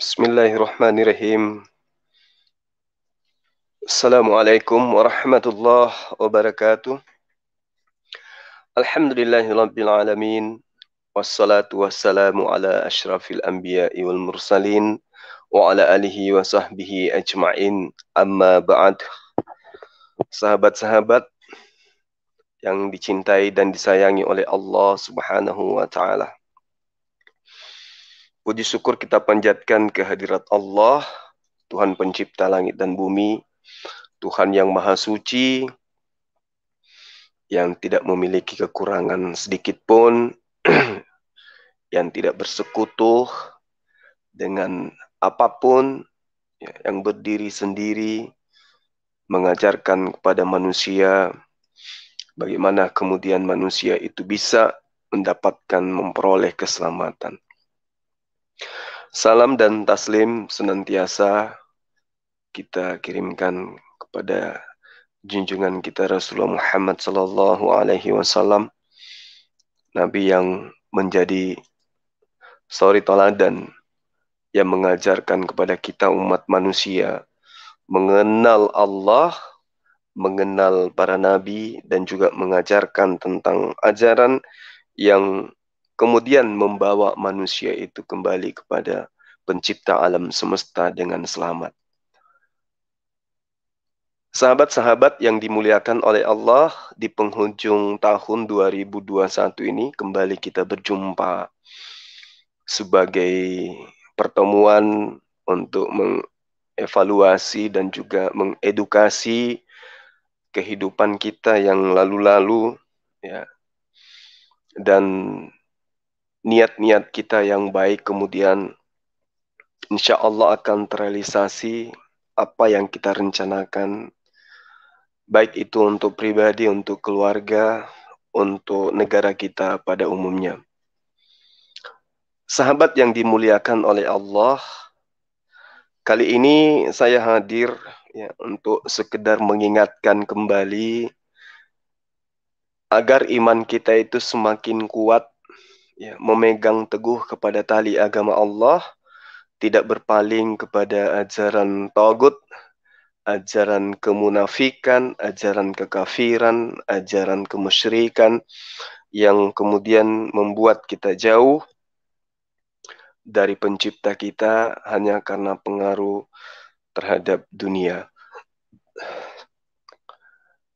Bismillahirrahmanirrahim. Assalamualaikum warahmatullahi wabarakatuh. Alhamdulillahirabbil alamin. Wassalatu wassalamu ala asyrafil anbiya'i wal mursalin wa ala alihi wa sahbihi ajma'in. Amma ba'd. Sahabat-sahabat yang dicintai dan disayangi oleh Allah Subhanahu wa taala. Puji syukur kita panjatkan kehadirat Allah, Tuhan pencipta langit dan bumi, Tuhan yang maha suci, yang tidak memiliki kekurangan sedikit pun, yang tidak bersekutu dengan apapun, yang berdiri sendiri, mengajarkan kepada manusia bagaimana kemudian manusia itu bisa mendapatkan memperoleh keselamatan. Salam dan taslim senantiasa kita kirimkan kepada junjungan kita Rasulullah Muhammad sallallahu alaihi wasallam, Nabi yang menjadi suri teladan yang mengajarkan kepada kita umat manusia mengenal Allah, mengenal para nabi, dan juga mengajarkan tentang ajaran yang kemudian membawa manusia itu kembali kepada pencipta alam semesta dengan selamat. Sahabat-sahabat yang dimuliakan oleh Allah, di penghujung tahun 2021 ini kembali kita berjumpa sebagai pertemuan untuk mengevaluasi dan juga mengedukasi kehidupan kita yang lalu-lalu, ya. Dan niat-niat kita yang baik kemudian insya Allah akan terrealisasi apa yang kita rencanakan, baik itu untuk pribadi, untuk keluarga, untuk negara kita pada umumnya. Sahabat yang dimuliakan oleh Allah, kali ini saya hadir untuk sekedar mengingatkan kembali agar iman kita itu semakin kuat, memegang teguh kepada tali agama Allah, tidak berpaling kepada ajaran tagut, ajaran kemunafikan, ajaran kekafiran, ajaran kemusyrikan yang kemudian membuat kita jauh dari pencipta kita hanya karena pengaruh terhadap dunia.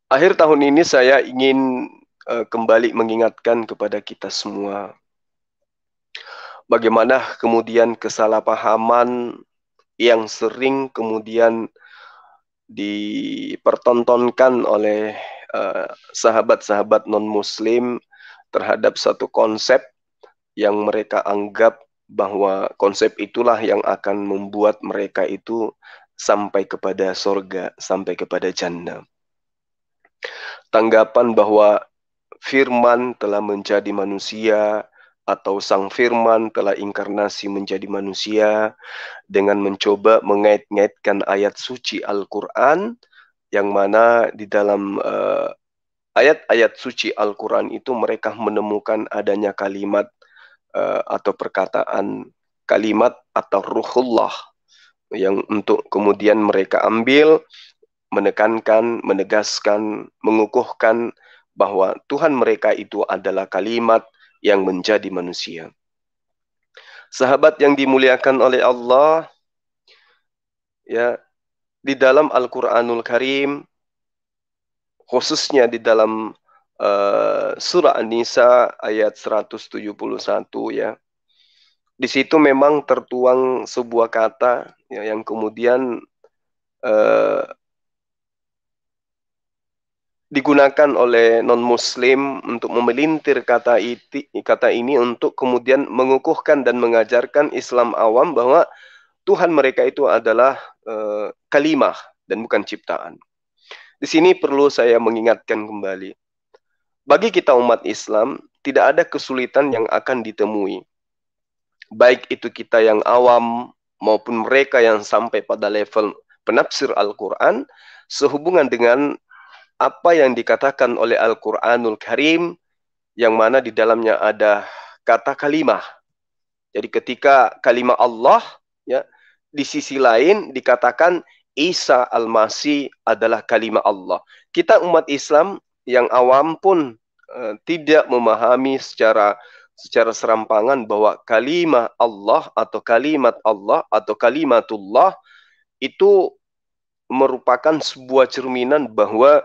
Akhir tahun ini saya ingin kembali mengingatkan kepada kita semua bagaimana kemudian kesalahpahaman yang sering kemudian dipertontonkan oleh sahabat-sahabat non-muslim terhadap satu konsep yang mereka anggap bahwa konsep itulah yang akan membuat mereka itu sampai kepada surga, sampai kepada jannah. Tanggapan bahwa firman telah menjadi manusia atau sang firman telah inkarnasi menjadi manusia dengan mencoba mengait-ngaitkan ayat suci Al-Quran, yang mana di dalam ayat-ayat suci Al-Quran itu mereka menemukan adanya kalimat atau perkataan kalimat atau ruhullah yang untuk kemudian mereka ambil, menekankan, menegaskan, mengukuhkan bahwa Tuhan mereka itu adalah kalimat yang menjadi manusia. Sahabat yang dimuliakan oleh Allah, ya, di dalam Al-Quranul Karim, khususnya di dalam surah An-Nisa ayat 171, ya. Di situ memang tertuang sebuah kata yang kemudian digunakan oleh non-muslim untuk memelintir kata ini untuk kemudian mengukuhkan dan mengajarkan Islam awam bahwa Tuhan mereka itu adalah kalimah dan bukan ciptaan. Di sini perlu saya mengingatkan kembali, bagi kita umat Islam tidak ada kesulitan yang akan ditemui, baik itu kita yang awam maupun mereka yang sampai pada level penafsir Al-Quran, sehubungan dengan apa yang dikatakan oleh Al-Quranul Karim, yang mana di dalamnya ada kata kalimah. Jadi ketika kalimah Allah, ya, di sisi lain dikatakan Isa Al-Masih adalah kalimat Allah. Kita umat Islam yang awam pun tidak memahami secara serampangan bahwa kalimat Allah atau kalimatullah itu merupakan sebuah cerminan bahwa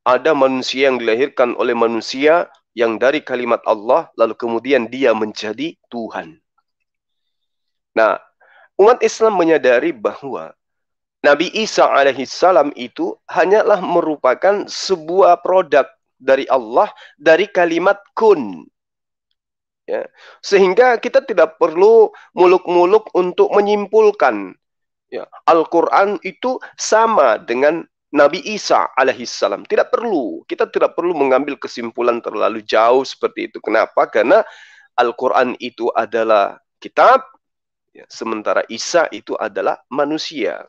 ada manusia yang dilahirkan oleh manusia yang dari kalimat Allah lalu kemudian dia menjadi Tuhan. Nah, umat Islam menyadari bahwa Nabi Isa alaihissalam itu hanyalah merupakan sebuah produk dari Allah dari kalimat kun. Ya. Sehingga kita tidak perlu muluk-muluk untuk menyimpulkan ya, Al-Quran itu sama dengan Nabi Isa alaihissalam. Tidak perlu. Kita tidak perlu mengambil kesimpulan terlalu jauh seperti itu. Kenapa? Karena Al-Quran itu adalah kitab, ya, sementara Isa itu adalah manusia.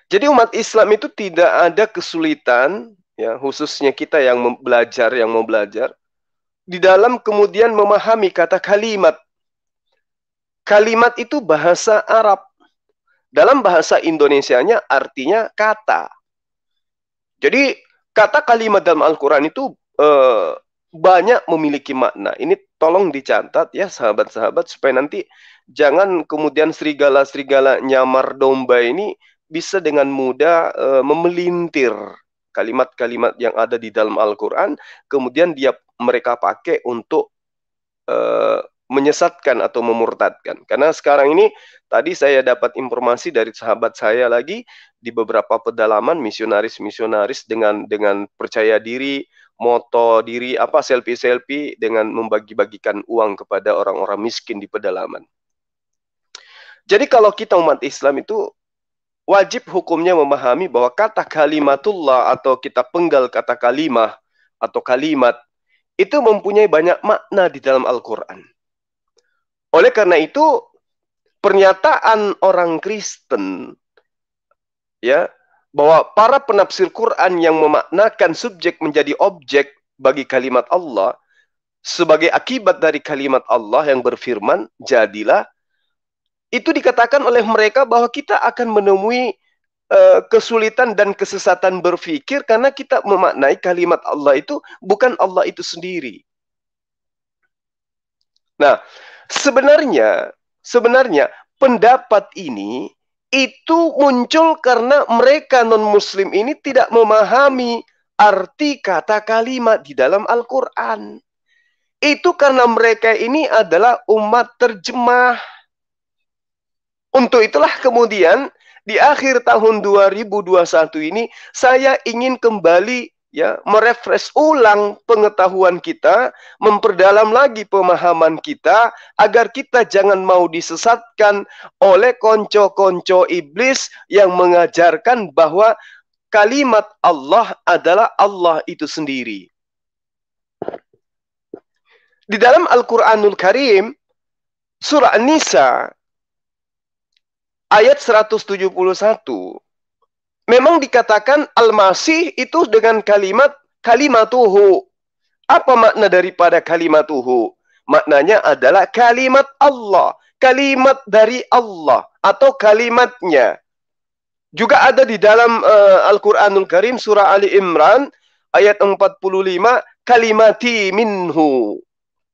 Jadi umat Islam itu tidak ada kesulitan, ya, khususnya kita yang mau belajar, di dalam kemudian memahami kata kalimat. Kalimat itu bahasa Arab. Dalam bahasa Indonesianya artinya kata. Jadi kata kalimat dalam Al-Quran itu banyak memiliki makna. Ini tolong dicatat ya sahabat-sahabat supaya nanti jangan kemudian serigala-serigala nyamar domba ini bisa dengan mudah memelintir kalimat-kalimat yang ada di dalam Al-Quran, kemudian mereka pakai untuk menyesatkan atau memurtadkan. Karena sekarang ini, tadi saya dapat informasi dari sahabat saya lagi, di beberapa pedalaman, misionaris-misionaris dengan percaya diri, moto diri, selfie-selfie, dengan membagi-bagikan uang kepada orang-orang miskin di pedalaman. Jadi kalau kita umat Islam itu, wajib hukumnya memahami bahwa kata kalimatullah atau kita penggal kata kalimah atau kalimat itu mempunyai banyak makna di dalam Al-Quran. Oleh karena itu, pernyataan orang Kristen ya bahwa para penafsir Quran yang memaknakan subjek menjadi objek bagi kalimat Allah sebagai akibat dari kalimat Allah yang berfirman, jadilah, itu dikatakan oleh mereka bahwa kita akan menemui kesulitan dan kesesatan berpikir karena kita memaknai kalimat Allah itu bukan Allah itu sendiri. Nah, sebenarnya pendapat ini itu muncul karena mereka non-muslim ini tidak memahami arti kata kalimat di dalam Al-Quran. Itu karena mereka ini adalah umat terjemah. Untuk itulah kemudian di akhir tahun 2021 ini saya ingin kembali ya merefresh ulang pengetahuan kita, memperdalam lagi pemahaman kita agar kita jangan mau disesatkan oleh konco-konco iblis yang mengajarkan bahwa kalimat Allah adalah Allah itu sendiri. Di dalam Al-Qur'anul Karim surah An-Nisa ayat 171 memang dikatakan Al-Masih itu dengan kalimat kalimatuhu. Apa makna daripada kalimatuhu? Maknanya adalah kalimat Allah, kalimat dari Allah atau kalimatnya. Juga ada di dalam Al-Qur'anul Karim surah Ali Imran ayat 45 kalimati minhu.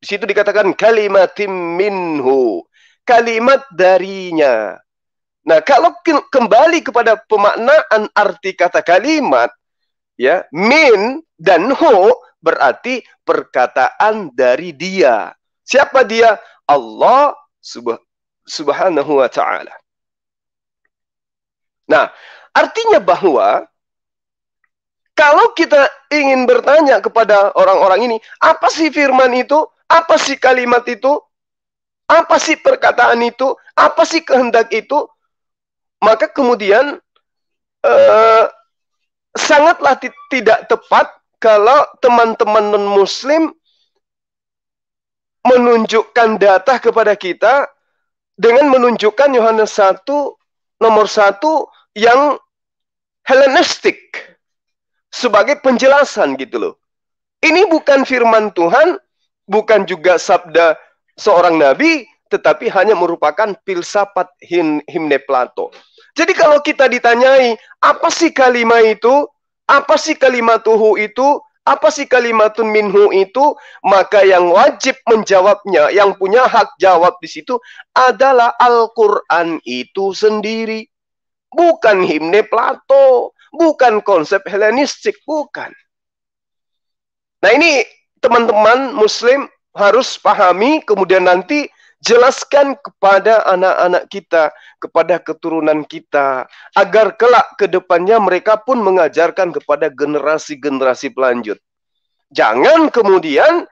Di situ dikatakan kalimatim minhu, kalimat darinya. Nah, kalau kembali kepada pemaknaan arti kata kalimat, ya, min dan hu berarti perkataan dari dia. Siapa dia? Allah subhanahu wa ta'ala. Nah, artinya bahwa kalau kita ingin bertanya kepada orang-orang ini, apa sih firman itu? Apa sih kalimat itu? Apa sih perkataan itu? Apa sih kehendak itu? Maka kemudian sangatlah tidak tepat kalau teman-teman non-muslim menunjukkan data kepada kita dengan menunjukkan Yohanes 1 nomor 1 yang Hellenistik sebagai penjelasan gitu loh. Ini bukan firman Tuhan, bukan juga sabda seorang nabi, tetapi hanya merupakan filsafat himne Plato. Jadi kalau kita ditanyai, apa sih kalimat itu? Apa sih kalimatuhu itu? Apa sih kalimatun minhu itu? Maka yang wajib menjawabnya, yang punya hak jawab di situ adalah Al-Quran itu sendiri. Bukan himne Plato, bukan konsep Helenistik, bukan. Nah ini teman-teman Muslim harus pahami, kemudian nanti jelaskan kepada anak-anak kita, kepada keturunan kita, agar kelak ke depannya mereka pun mengajarkan kepada generasi-generasi pelanjut. Jangan kemudian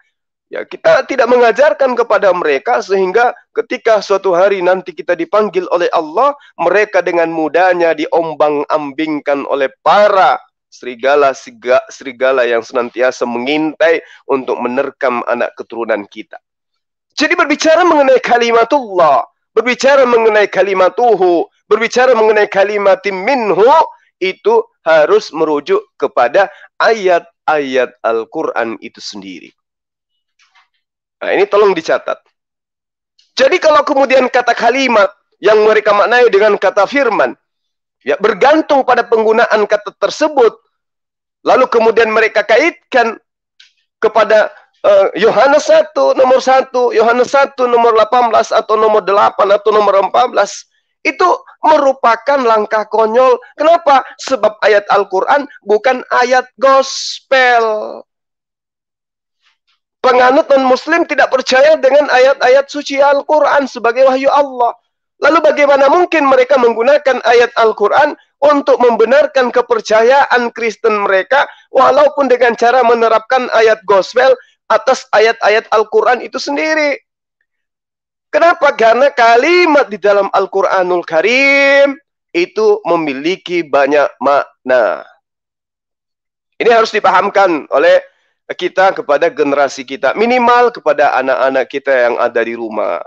ya kita tidak mengajarkan kepada mereka sehingga ketika suatu hari nanti kita dipanggil oleh Allah, mereka dengan mudahnya diombang-ambingkan oleh para serigala yang senantiasa mengintai untuk menerkam anak keturunan kita. Jadi berbicara mengenai kalimatullah, berbicara mengenai kalimatuhu, berbicara mengenai kalimatim minhu, itu harus merujuk kepada ayat-ayat Al-Quran itu sendiri. Nah ini tolong dicatat. Jadi kalau kemudian kata kalimat yang mereka maknai dengan kata firman, ya bergantung pada penggunaan kata tersebut, lalu kemudian mereka kaitkan kepada Yohanes 1 nomor 1, Yohanes 1 nomor 18 atau nomor 8 atau nomor 14, itu merupakan langkah konyol. Kenapa? Sebab ayat Al-Quran bukan ayat gospel. Penganut non-muslim tidak percaya dengan ayat-ayat suci Al-Quran sebagai wahyu Allah. Lalu bagaimana mungkin mereka menggunakan ayat Al-Quran untuk membenarkan kepercayaan Kristen mereka, walaupun dengan cara menerapkan ayat gospel atas ayat-ayat Al-Quran itu sendiri. Kenapa? Karena kalimat di dalam Al-Quranul Karim itu memiliki banyak makna. Ini harus dipahamkan oleh kita kepada generasi kita, minimal kepada anak-anak kita yang ada di rumah.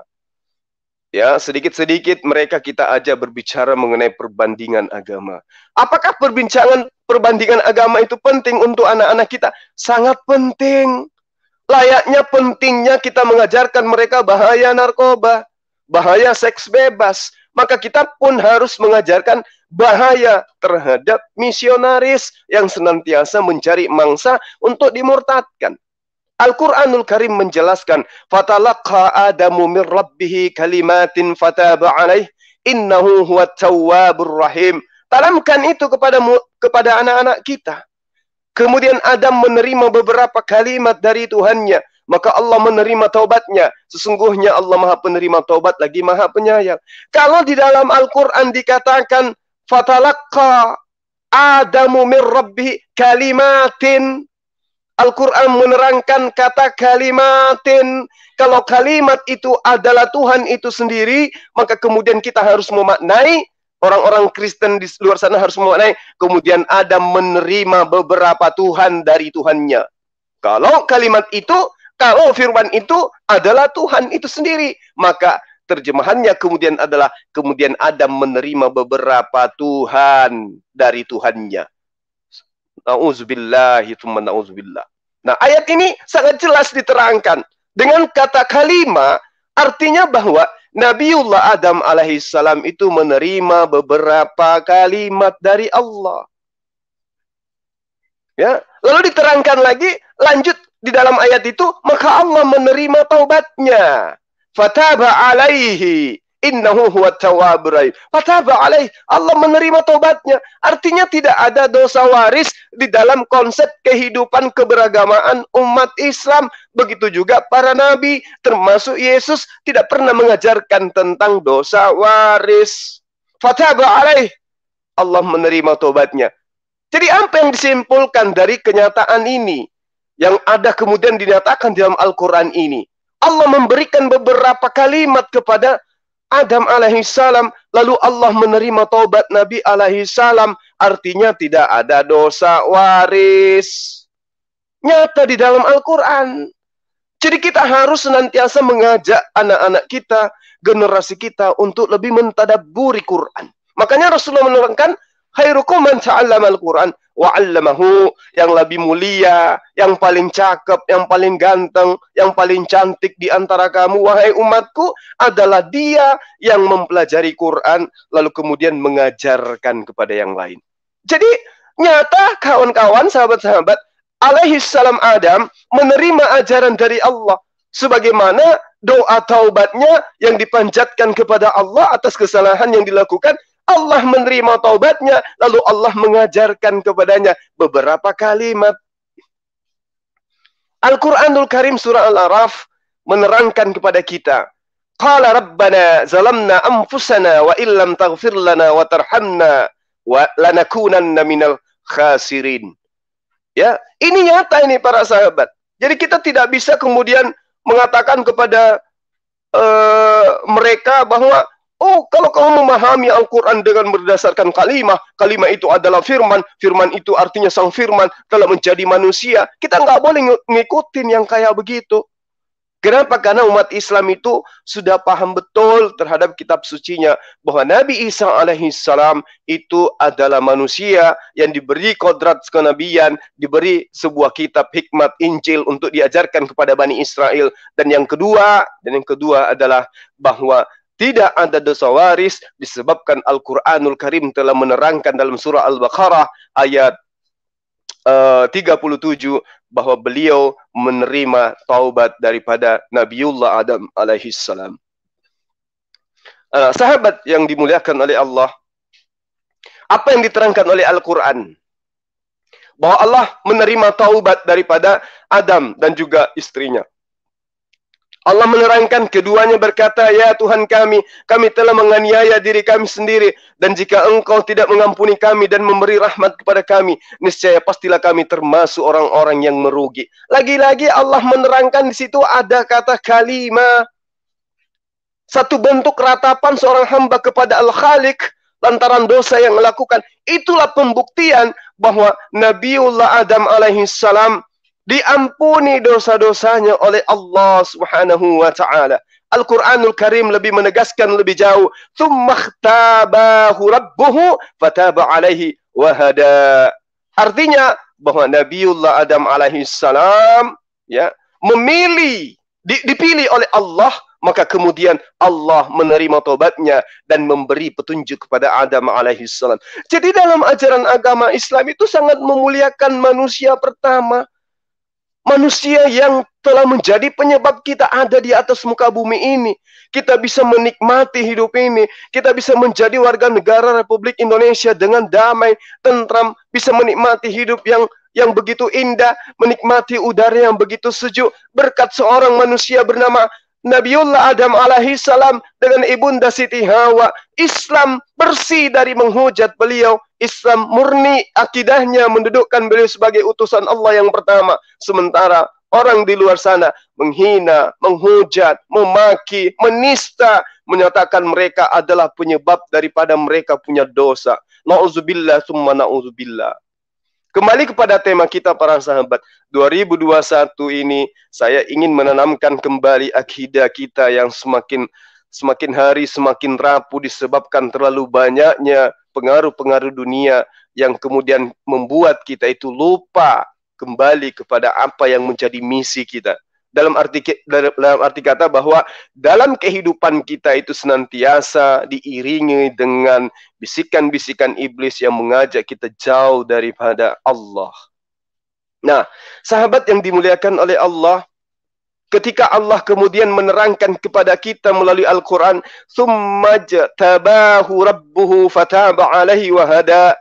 Ya, sedikit-sedikit mereka kita ajak berbicara mengenai perbandingan agama. Apakah perbandingan agama itu penting untuk anak-anak kita? Sangat penting. Layaknya pentingnya kita mengajarkan mereka bahaya narkoba, bahaya seks bebas. Maka kita pun harus mengajarkan bahaya terhadap misionaris yang senantiasa mencari mangsa untuk dimurtadkan. Al-Quranul Karim menjelaskan, Fatalaqa Adamu min Rabbihi kalimatin fataba alaih, innahu huwat tawwabur rahim. Tanamkan itu kepada anak-anak kita. Kemudian Adam menerima beberapa kalimat dari Tuhannya, maka Allah menerima taubatnya. Sesungguhnya Allah Maha Penerima taubat lagi Maha Penyayang. Kalau di dalam Al-Quran dikatakan Fatalaqqa Adamu min Rabbih kalimatin, Al-Quran menerangkan kata kalimatin. Kalau kalimat itu adalah Tuhan itu sendiri, maka kemudian kita harus memaknai, orang-orang Kristen di luar sana harus memaknai, kemudian Adam menerima beberapa Tuhan dari Tuhannya. Kalau kalimat itu, kalau firman itu adalah Tuhan itu sendiri, maka terjemahannya kemudian adalah, kemudian Adam menerima beberapa Tuhan dari Tuhannya. Na'udzubillahi tsumma na'udzubillah. Nah, ayat ini sangat jelas diterangkan. Dengan kata kalimah, artinya bahwa Nabiullah Adam alaihissalam itu menerima beberapa kalimat dari Allah. Ya, lalu diterangkan lagi, lanjut di dalam ayat itu, maka Allah menerima taubatnya. Fataba alaihi, innahu huwat tawwabur rahim. Fataba alaihi, Allah menerima taubatnya. Artinya tidak ada dosa waris di dalam konsep kehidupan keberagamaan umat Islam. Begitu juga para nabi, termasuk Yesus, tidak pernah mengajarkan tentang dosa waris. Fataba alaih, Allah menerima taubatnya. Jadi apa yang disimpulkan dari kenyataan ini, yang ada kemudian dinyatakan dalam Al-Quran ini? Allah memberikan beberapa kalimat kepada Adam alaihissalam, lalu Allah menerima taubat Nabi alaihissalam, artinya tidak ada dosa waris. Nyata di dalam Al-Quran. Jadi kita harus senantiasa mengajak anak-anak kita, generasi kita untuk lebih mentadabburi Quran. Makanya Rasulullah menerangkan, Khairukum man ta'allama al-Quran wa 'allamahu. Yang lebih mulia, yang paling cakep, yang paling ganteng, yang paling cantik di antara kamu, wahai umatku, adalah dia yang mempelajari Quran lalu kemudian mengajarkan kepada yang lain. Jadi nyata kawan-kawan, sahabat-sahabat, alaihi salam Adam menerima ajaran dari Allah sebagaimana doa taubatnya yang dipanjatkan kepada Allah atas kesalahan yang dilakukan. Allah menerima taubatnya, lalu Allah mengajarkan kepadanya beberapa kalimat. Al-Quranul Karim surah Al-A'raf menerangkan kepada kita, Qala Rabbana zalamna anfusana wa illam taghfir lana wa tarhamna wa lanakunanna minal khasirin. Ya, ini nyata ini para sahabat. Jadi kita tidak bisa kemudian mengatakan kepada mereka bahwa oh, kalau kamu memahami Al-Quran dengan berdasarkan kalimat itu adalah firman, firman itu artinya sang firman telah menjadi manusia. Kita nggak boleh ngikutin yang kayak begitu. Kenapa? Karena umat Islam itu sudah paham betul terhadap kitab sucinya bahwa Nabi Isa alaihissalam itu adalah manusia yang diberi kodrat kenabian, diberi sebuah kitab hikmat Injil untuk diajarkan kepada Bani Israel. Dan yang kedua adalah bahwa tidak ada dosa waris disebabkan Al-Quranul Karim telah menerangkan dalam surah Al-Baqarah ayat 37 bahwa beliau menerima taubat daripada Nabiullah Adam alaihissalam. Sahabat yang dimuliakan oleh Allah, apa yang diterangkan oleh Al-Quran? Bahwa Allah menerima taubat daripada Adam dan juga istrinya. Allah menerangkan, keduanya berkata, ya Tuhan kami telah menganiaya diri kami sendiri, dan jika Engkau tidak mengampuni kami dan memberi rahmat kepada kami, niscaya pastilah kami termasuk orang-orang yang merugi. Lagi-lagi Allah menerangkan di situ ada kata kalimah. Satu bentuk ratapan seorang hamba kepada Al-Khaliq lantaran dosa yang melakukan. Itulah pembuktian bahwa Nabiullah Adam alaihissalam diampuni dosa-dosanya oleh Allah Subhanahu wa taala. Al-Qur'anul Karim lebih menegaskan lebih jauh, "Tsummakhtabahu rabbuhu fataba alaihi wa hada." Artinya bahwa Nabiullah Adam alaihissalam ya memilih dipilih oleh Allah, maka kemudian Allah menerima tobatnya dan memberi petunjuk kepada Adam alaihissalam. Jadi dalam ajaran agama Islam itu sangat memuliakan manusia pertama. Manusia yang telah menjadi penyebab kita ada di atas muka bumi ini. Kita bisa menikmati hidup ini. Kita bisa menjadi warga negara Republik Indonesia dengan damai, tentram. Bisa menikmati hidup yang begitu indah. Menikmati udara yang begitu sejuk. Berkat seorang manusia bernama Nabiullah Adam alaihissalam dengan ibunda Siti Hawa. Islam bersih dari menghujat beliau. Islam murni akidahnya mendudukkan beliau sebagai utusan Allah yang pertama. Sementara orang di luar sana menghina, menghujat, memaki, menista, menyatakan mereka adalah penyebab daripada mereka punya dosa. Na'udzubillah summa na'udzubillah. Kembali kepada tema kita para sahabat, 2021 ini saya ingin menanamkan kembali akidah kita yang semakin hari semakin rapuh disebabkan terlalu banyaknya pengaruh-pengaruh dunia yang kemudian membuat kita itu lupa kembali kepada apa yang menjadi misi kita. Dalam arti kata bahwa dalam kehidupan kita itu senantiasa diiringi dengan bisikan-bisikan iblis yang mengajak kita jauh daripada Allah. Nah, sahabat yang dimuliakan oleh Allah, ketika Allah kemudian menerangkan kepada kita melalui Al-Quran, "Tsummastabahu rabbuhu fataba alaihi wa hada."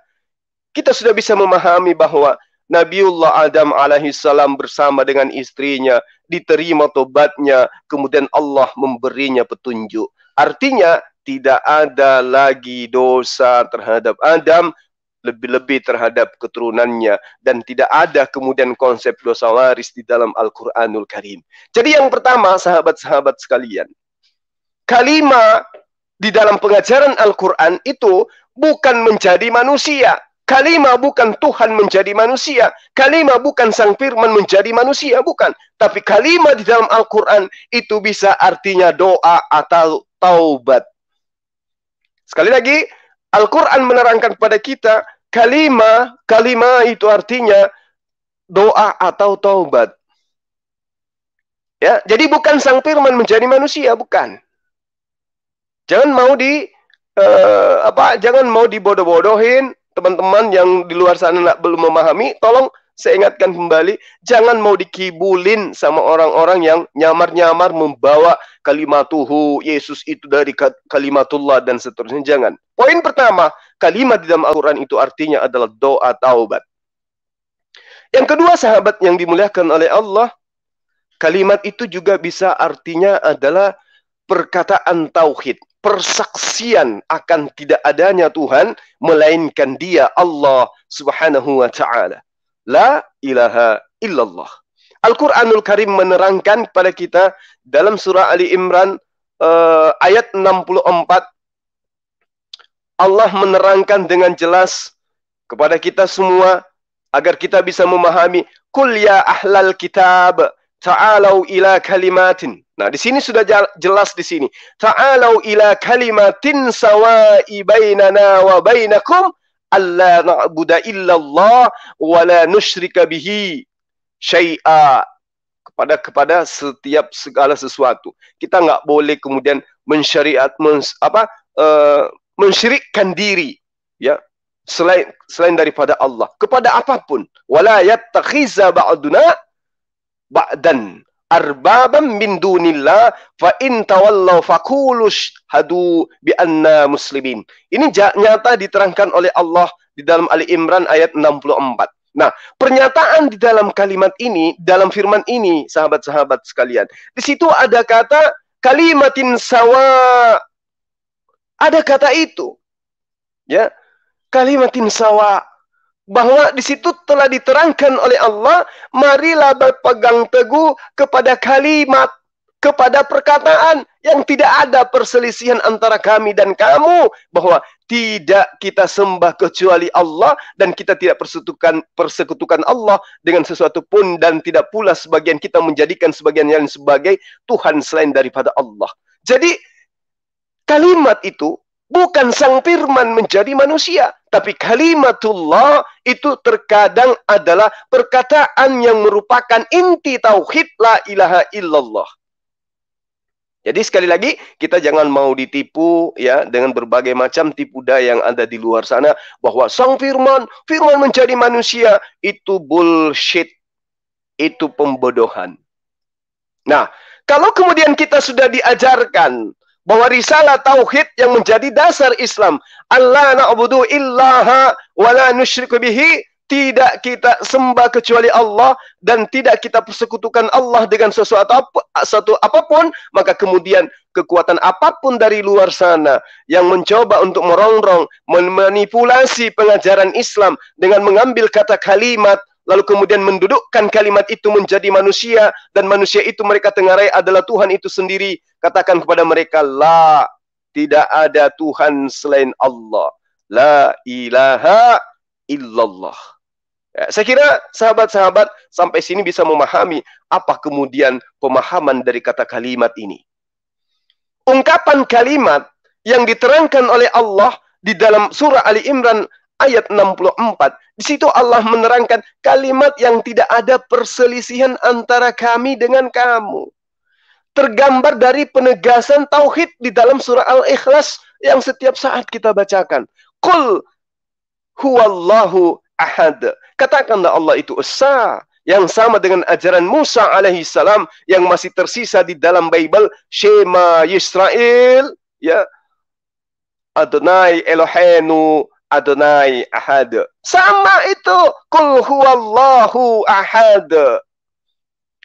Kita sudah bisa memahami bahwa Nabiullah Adam alaihissalam bersama dengan istrinya diterima tobatnya, kemudian Allah memberinya petunjuk. Artinya tidak ada lagi dosa terhadap Adam, lebih-lebih terhadap keturunannya, dan tidak ada kemudian konsep dosa waris di dalam Al-Quranul Karim. Jadi yang pertama, sahabat-sahabat sekalian, kalimah di dalam pengajaran Al-Quran itu bukan menjadi manusia. Kalimah bukan Tuhan menjadi manusia. Kalimah bukan sang firman menjadi manusia, bukan. Tapi kalimah di dalam Al-Quran itu bisa artinya doa atau taubat. Sekali lagi, Al-Quran menerangkan kepada kita, kalimah itu artinya doa atau taubat. Ya, jadi bukan sang firman menjadi manusia, bukan. Jangan mau jangan mau dibodoh-bodohin, teman-teman yang di luar sana belum memahami, tolong saya ingatkan kembali, jangan mau dikibulin sama orang-orang yang nyamar-nyamar membawa kalimatuhu, Yesus itu dari kalimatullah dan seterusnya. Jangan. Poin pertama, kalimat di dalam Al-Quran itu artinya adalah doa taubat. Yang kedua, sahabat yang dimuliakan oleh Allah, kalimat itu juga bisa artinya adalah perkataan tauhid, persaksian akan tidak adanya Tuhan melainkan Dia, Allah Subhanahu wa taala. La ilaha illallah. Al-Quranul Karim menerangkan kepada kita dalam surah Ali Imran ayat 64, Allah menerangkan dengan jelas kepada kita semua agar kita bisa memahami, Qul ya ahlal kitab ta'alau ila kalimatin. Nah, di sini sudah jelas di sini. Ta'alau ila kalimatin sawa'i bainana wa bainakum alla na'budu illallah wa la nusyrika bihi syai'a. Kepada setiap segala sesuatu. Kita nggak boleh kemudian mensyirikkan diri, ya, selain daripada Allah kepada apapun. Wala yattakhiza ba'duna ba'dan arbabam min dunillah fa in tawallaw faqulu syhadu bi anna muslimin. Ini nyata diterangkan oleh Allah di dalam Ali Imran ayat 64. Nah, pernyataan di dalam kalimat ini, dalam firman ini, sahabat-sahabat sekalian, di situ ada kata kalimatin sawa. Ada kata itu. Ya, kalimatin sawa. Bahwa di situ telah diterangkan oleh Allah, marilah berpegang teguh kepada kalimat, kepada perkataan yang tidak ada perselisihan antara kami dan kamu, bahwa tidak kita sembah kecuali Allah dan kita tidak persekutukan Allah dengan sesuatu pun, dan tidak pula sebagian kita menjadikan sebagian yang sebagai Tuhan selain daripada Allah. Jadi kalimat itu bukan sang firman menjadi manusia, tapi kalimatullah itu terkadang adalah perkataan yang merupakan inti tauhid la ilaha illallah. Jadi sekali lagi, kita jangan mau ditipu ya dengan berbagai macam tipu daya yang ada di luar sana, bahwa sang firman menjadi manusia, itu bullshit, itu pembodohan. Nah, kalau kemudian kita sudah diajarkan bahwa risalah tauhid yang menjadi dasar Islam, Allah na'budu illaha wa la nusyriku bihi, tidak kita sembah kecuali Allah dan tidak kita persekutukan Allah dengan sesuatu apapun, maka kemudian kekuatan apapun dari luar sana yang mencoba untuk merongrong, memanipulasi pengajaran Islam dengan mengambil kata kalimat, lalu kemudian mendudukkan kalimat itu menjadi manusia, dan manusia itu mereka tengarai adalah Tuhan itu sendiri. Katakan kepada mereka, la, tidak ada Tuhan selain Allah. La ilaha illallah. Ya, saya kira sahabat-sahabat sampai sini bisa memahami apa kemudian pemahaman dari kata kalimat ini. Ungkapan kalimat yang diterangkan oleh Allah di dalam surah Ali Imran ayat 64. Di situ Allah menerangkan kalimat yang tidak ada perselisihan antara kami dengan kamu. Tergambar dari penegasan tauhid di dalam surah Al-Ikhlas yang setiap saat kita bacakan. Qul huwallahu ahad. Katakanlah Allah itu esa, yang sama dengan ajaran Musa alaihissalam yang masih tersisa di dalam Bible, Shema Yisrael, ya, Adonai Eloheinu Adonai ahad. Sama itu, Qul huwallahu ahad.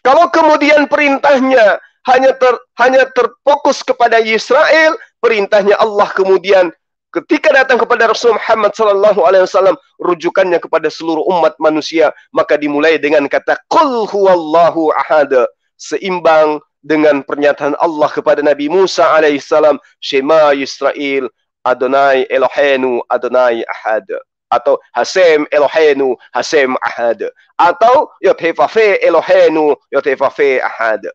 Kalau kemudian perintahnya hanya terfokus kepada Israel, perintahnya Allah kemudian ketika datang kepada Rasul Muhammad SAW, rujukannya kepada seluruh umat manusia, maka dimulai dengan kata Qul huwallahu ahad, seimbang dengan pernyataan Allah kepada Nabi Musa alaihissalam, Shema Yisrael, Adonai Eloheinu Adonai ahad, atau Hasem Eloheinu Hasem ahad, atau Yotefafe Eloheinu Yotefafe ahad.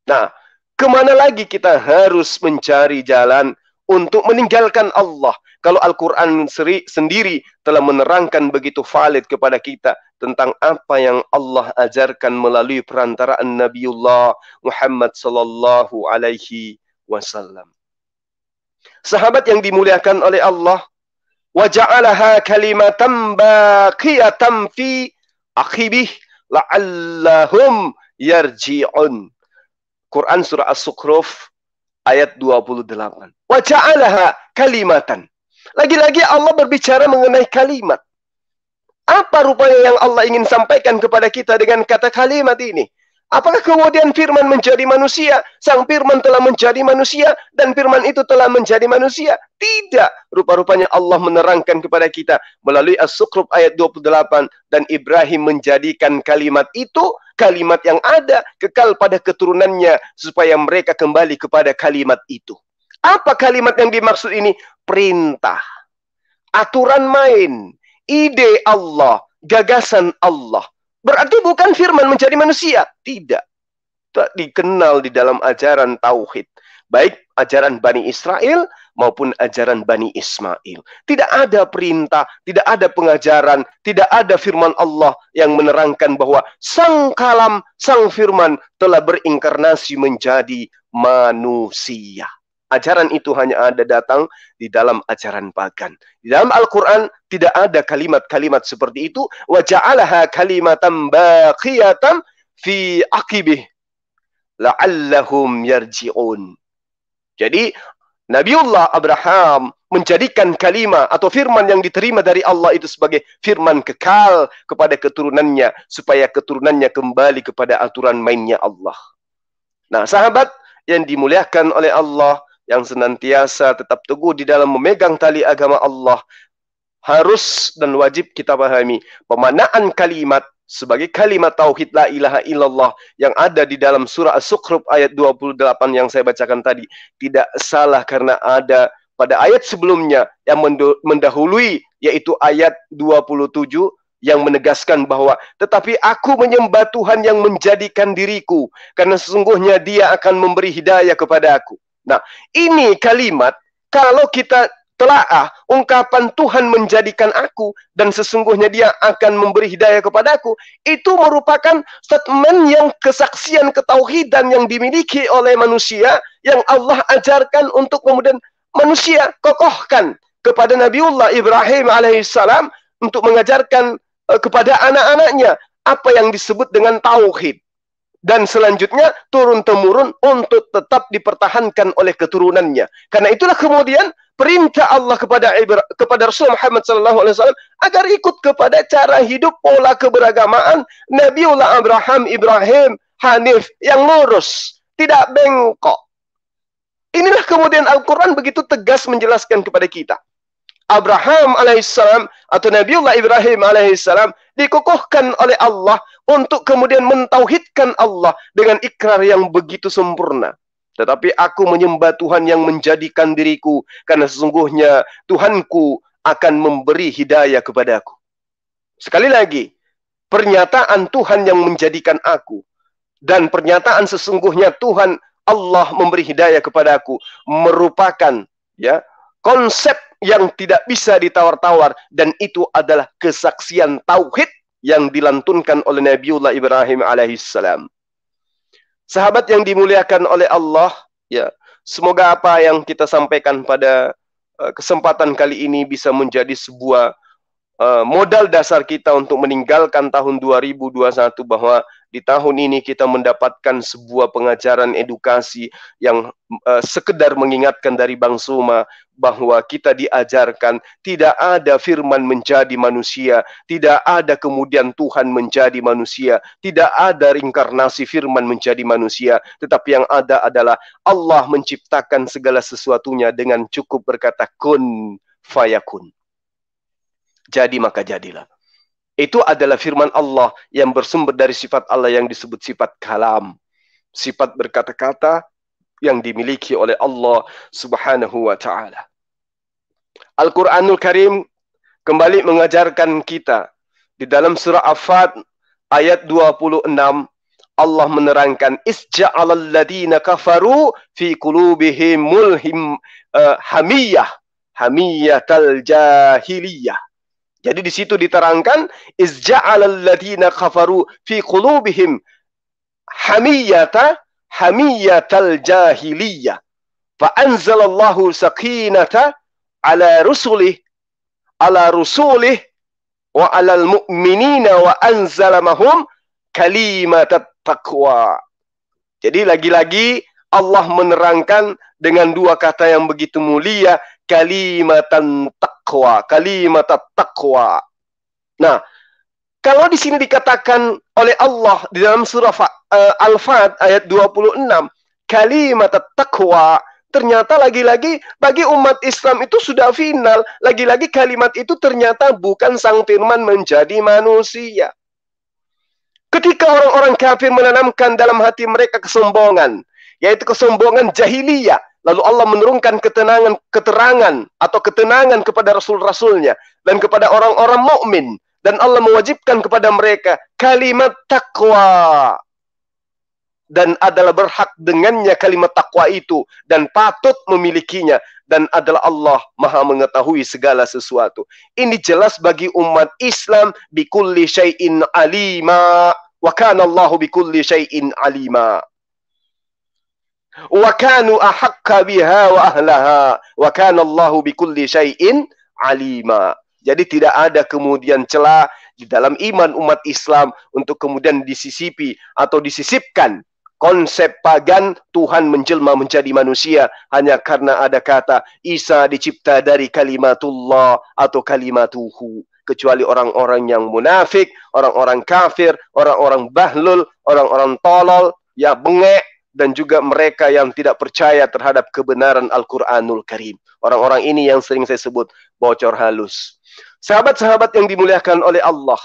Nah, kemana lagi kita harus mencari jalan untuk meninggalkan Allah. Kalau Al-Quran sendiri telah menerangkan begitu valid kepada kita tentang apa yang Allah ajarkan melalui perantaraan Nabiullah Muhammad sallallahu alaihi wasallam. Sahabat yang dimuliakan oleh Allah, wa ja'alaha kalimatan baqiyatan fi akhibih la'allahum yarji'un. Quran surah As-Sukhruf ayat 28. Wa ja'alaha kalimatan. Lagi-lagi Allah berbicara mengenai kalimat. Apa rupanya yang Allah ingin sampaikan kepada kita dengan kata kalimat ini? Apakah kemudian firman menjadi manusia? Sang firman telah menjadi manusia dan firman itu telah menjadi manusia? Tidak. Rupa-rupanya Allah menerangkan kepada kita melalui As-Sukhruf ayat 28. Dan Ibrahim menjadikan kalimat itu kalimat yang ada kekal pada keturunannya supaya mereka kembali kepada kalimat itu. Apa kalimat yang dimaksud ini? Perintah, aturan main, ide Allah, gagasan Allah. Berarti bukan firman menjadi manusia. Tidak. Tak dikenal di dalam ajaran tauhid. Baik ajaran Bani Israel maupun ajaran Bani Ismail. Tidak ada perintah, tidak ada pengajaran, tidak ada firman Allah yang menerangkan bahwa sang kalam, sang firman telah berinkarnasi menjadi manusia. Ajaran itu hanya ada datang di dalam ajaran pagan. Di dalam Al-Quran tidak ada kalimat-kalimat seperti itu. Wa ja'alaha kalimatan baqiyatan fi aqibih la'allahum yarji'un. Jadi Nabiullah Abraham menjadikan kalimat atau firman yang diterima dari Allah itu sebagai firman kekal kepada keturunannya supaya keturunannya kembali kepada aturan mainnya Allah. Nah, sahabat yang dimuliakan oleh Allah, yang senantiasa tetap teguh di dalam memegang tali agama Allah, harus dan wajib kita pahami pemaknaan kalimat sebagai kalimat tauhid la ilaha illallah yang ada di dalam surah As-Sukhruf ayat 28 yang saya bacakan tadi tidak salah karena ada pada ayat sebelumnya yang mendahului, yaitu ayat 27 yang menegaskan bahwa tetapi aku menyembah Tuhan yang menjadikan diriku karena sesungguhnya dia akan memberi hidayah kepada aku. Nah, ini kalimat, kalau kita telaah ungkapan Tuhan menjadikan aku dan sesungguhnya dia akan memberi hidayah kepadaku, itu merupakan statement yang kesaksian ketauhidan yang dimiliki oleh manusia yang Allah ajarkan untuk kemudian manusia kokohkan kepada Nabiullah Ibrahim alaihissalam untuk mengajarkan kepada anak-anaknya apa yang disebut dengan tauhid. Dan selanjutnya turun-temurun untuk tetap dipertahankan oleh keturunannya. Karena itulah kemudian perintah Allah kepada Rasul Muhammad SAW agar ikut kepada cara hidup pola keberagamaan Nabiullah Ibrahim Hanif yang lurus, tidak bengkok. Inilah kemudian Al-Quran begitu tegas menjelaskan kepada kita. Abraham alaihissalam atau Nabiullah Ibrahim alaihissalam dikukuhkan oleh Allah untuk kemudian mentauhidkan Allah dengan ikrar yang begitu sempurna. Tetapi aku menyembah Tuhan yang menjadikan diriku karena sesungguhnya Tuhanku akan memberi hidayah kepadaku. Sekali lagi, pernyataan Tuhan yang menjadikan aku dan pernyataan sesungguhnya Tuhan Allah memberi hidayah kepadaku merupakan konsep yang tidak bisa ditawar-tawar, dan itu adalah kesaksian tauhid yang dilantunkan oleh Nabiullah Ibrahim alaihissalam. Sahabat yang dimuliakan oleh Allah, semoga apa yang kita sampaikan pada kesempatan kali ini bisa menjadi sebuah modal dasar kita untuk meninggalkan tahun 2021, bahwa di tahun ini kita mendapatkan sebuah pengajaran edukasi yang sekedar mengingatkan dari Bang Suma bahwa kita diajarkan tidak ada firman menjadi manusia, tidak ada kemudian Tuhan menjadi manusia, tidak ada reinkarnasi firman menjadi manusia, tetapi yang ada adalah Allah menciptakan segala sesuatunya dengan cukup berkata kun fayakun. Jadi maka jadilah. Itu adalah firman Allah yang bersumber dari sifat Allah yang disebut sifat kalam. Sifat berkata-kata yang dimiliki oleh Allah subhanahu wa ta'ala. Al-Quranul Karim kembali mengajarkan kita di dalam surah Afat ayat 26, Allah menerangkan isja'alal ladina kafaru fi qulubihim hamiyatal jahiliyah. Jadi di situ diterangkan isja'alal ladina kafaru fi qulubihim hamiyatal jahiliyah. Fa anzalallahu sakinata ala rusulih wa alal mu'minina wa anzalamahum kalimat taqwa. Jadi lagi-lagi Allah menerangkan dengan dua kata yang begitu mulia, kalimatan taqwa, kalimat taqwa. Nah, kalau di sini dikatakan oleh Allah di dalam surah Al-Fat ayat 26, kalimat taqwa, ternyata lagi-lagi bagi umat Islam itu sudah final. Lagi-lagi kalimat itu ternyata bukan sang firman menjadi manusia. Ketika orang-orang kafir menanamkan dalam hati mereka kesombongan, yaitu kesombongan jahiliyah, lalu Allah menurunkan keterangan kepada Rasul-Rasulnya dan kepada orang-orang mukmin, dan Allah mewajibkan kepada mereka kalimat takwa, dan adalah berhak dengannya kalimat takwa itu dan patut memilikinya, dan adalah Allah Maha mengetahui segala sesuatu. Ini jelas bagi umat Islam, bikulli syai'in alima, wa kana Allahu bikulli syai'in alima. Wa kanu ahaqqa biha wa ahlaha, wa kana Allahu bikulli syai'in alima. Jadi tidak ada kemudian celah di dalam iman umat Islam untuk kemudian disisipi atau disisipkan konsep pagan Tuhan menjelma menjadi manusia hanya karena ada kata Isa dicipta dari kalimatullah atau kalimatuhu. Kecuali orang-orang yang munafik, orang-orang kafir, orang-orang bahlul, orang-orang tolol, ya bengek, dan juga mereka yang tidak percaya terhadap kebenaran Al-Quranul Karim. Orang-orang ini yang sering saya sebut bocor halus. Sahabat-sahabat yang dimuliakan oleh Allah,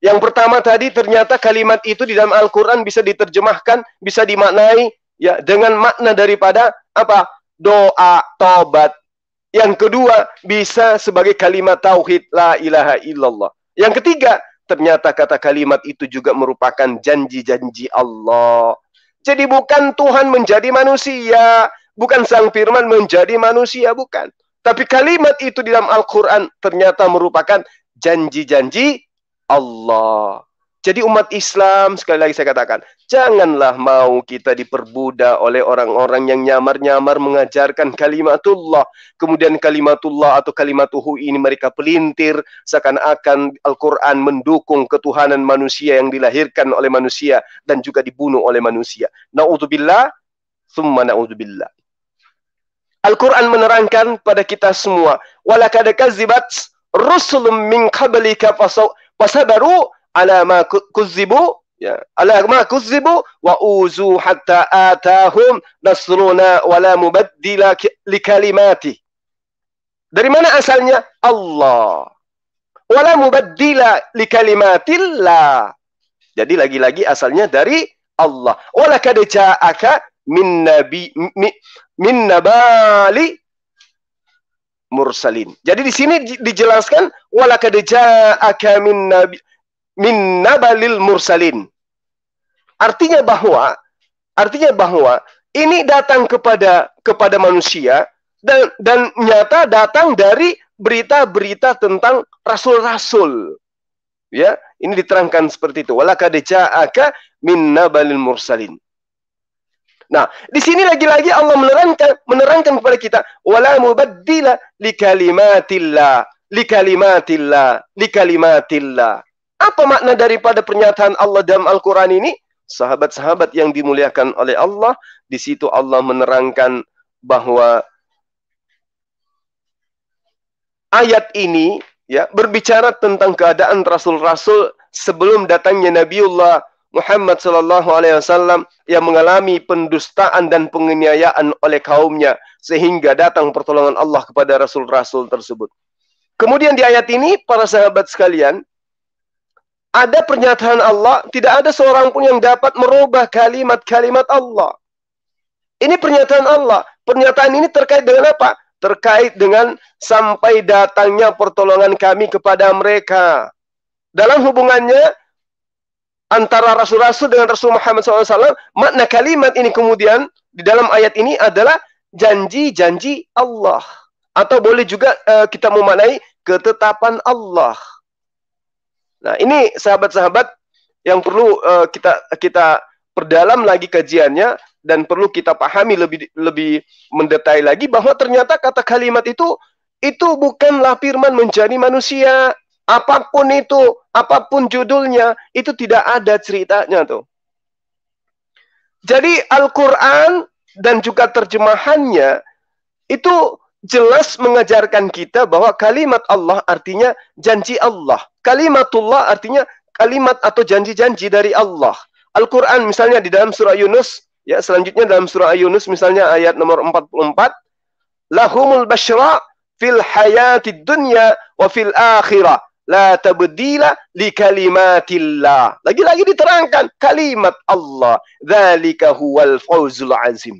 yang pertama tadi ternyata kalimat itu di dalam Al-Quran bisa diterjemahkan, bisa dimaknai ya dengan makna daripada apa? Doa, taubat. Yang kedua bisa sebagai kalimat tauhid, la ilaha illallah. Yang ketiga, ternyata kata kalimat itu juga merupakan janji-janji Allah. Jadi bukan Tuhan menjadi manusia, bukan sang firman menjadi manusia, bukan. Tapi kalimat itu di dalam Al-Quran ternyata merupakan janji-janji Allah. Jadi umat Islam, sekali lagi saya katakan, janganlah mau kita diperbudak oleh orang-orang yang nyamar-nyamar mengajarkan kalimatullah. Kemudian kalimatullah atau kalimatuhu ini mereka pelintir, seakan-akan Al-Quran mendukung ketuhanan manusia yang dilahirkan oleh manusia dan juga dibunuh oleh manusia. Na'udzubillah, summa na'udzubillah. Al-Quran menerangkan pada kita semua, walaqad kazzibat rusulun min qablika fasabaru ala ma kuzzibu wa uzu hatta atahum nasruna wala mubaddila likalimati. Dari mana asalnya? Allah. Wala mubaddila likalimatillah. Jadi lagi-lagi asalnya dari Allah. Walaqad ja'aka min nabali mursalin. Jadi di sini dijelaskan walaqad ja'aka min nabalil mursalin. Artinya bahwa ini datang kepada manusia dan nyata datang dari berita-berita tentang rasul-rasul. Ya, ini diterangkan seperti itu. Walaqad ja'aka min nabalil mursalin. Nah, di sini lagi-lagi Allah menerangkan kepada kita wala mubaddila likalimatillah. Apa makna daripada pernyataan Allah dalam Al-Quran ini? Sahabat-sahabat yang dimuliakan oleh Allah, di situ Allah menerangkan bahwa ayat ini ya berbicara tentang keadaan rasul-rasul sebelum datangnya Nabiullah Muhammad SAW yang mengalami pendustaan dan penganiayaan oleh kaumnya sehingga datang pertolongan Allah kepada rasul-rasul tersebut. Kemudian di ayat ini para sahabat sekalian, ada pernyataan Allah, tidak ada seorang pun yang dapat merubah kalimat-kalimat Allah. Ini pernyataan Allah. Pernyataan ini terkait dengan apa? Terkait dengan sampai datangnya pertolongan kami kepada mereka. Dalam hubungannya antara rasul-rasul dengan Rasul Muhammad SAW, makna kalimat ini kemudian di dalam ayat ini adalah janji-janji Allah. Atau boleh juga kita memaknai ketetapan Allah. Nah, ini sahabat-sahabat yang perlu kita perdalam lagi kajiannya, dan perlu kita pahami lebih mendetail lagi bahwa ternyata kata kalimat itu bukanlah firman menjadi manusia. Apapun itu, apapun judulnya, itu tidak ada ceritanya tuh. Jadi Al-Quran dan juga terjemahannya itu jelas mengajarkan kita bahwa kalimat Allah artinya janji Allah. Kalimatullah artinya kalimat atau janji-janji dari Allah. Al-Quran misalnya di dalam surah Yunus, ya, selanjutnya dalam surah Yunus misalnya ayat nomor 44, lahumul bashra fil hayatid dunya wa fil akhirah la tabdila li kalimatillah. Lagi-lagi diterangkan kalimat Allah, dzalika huwal fawzul azim.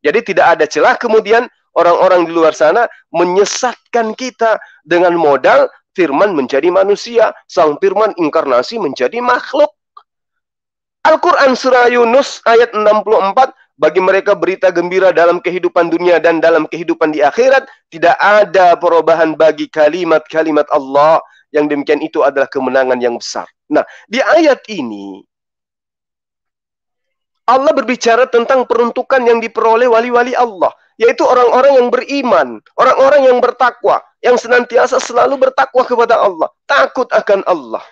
Jadi tidak ada celah kemudian orang-orang di luar sana menyesatkan kita dengan modal firman menjadi manusia, sang firman inkarnasi menjadi makhluk. Al-Quran surah Yunus ayat 64, bagi mereka berita gembira dalam kehidupan dunia dan dalam kehidupan di akhirat, tidak ada perubahan bagi kalimat-kalimat Allah. Yang demikian itu adalah kemenangan yang besar. Nah, di ayat ini Allah berbicara tentang peruntukan yang diperoleh wali-wali Allah, yaitu orang-orang yang beriman, orang-orang yang bertakwa, yang senantiasa selalu bertakwa kepada Allah, takut akan Allah.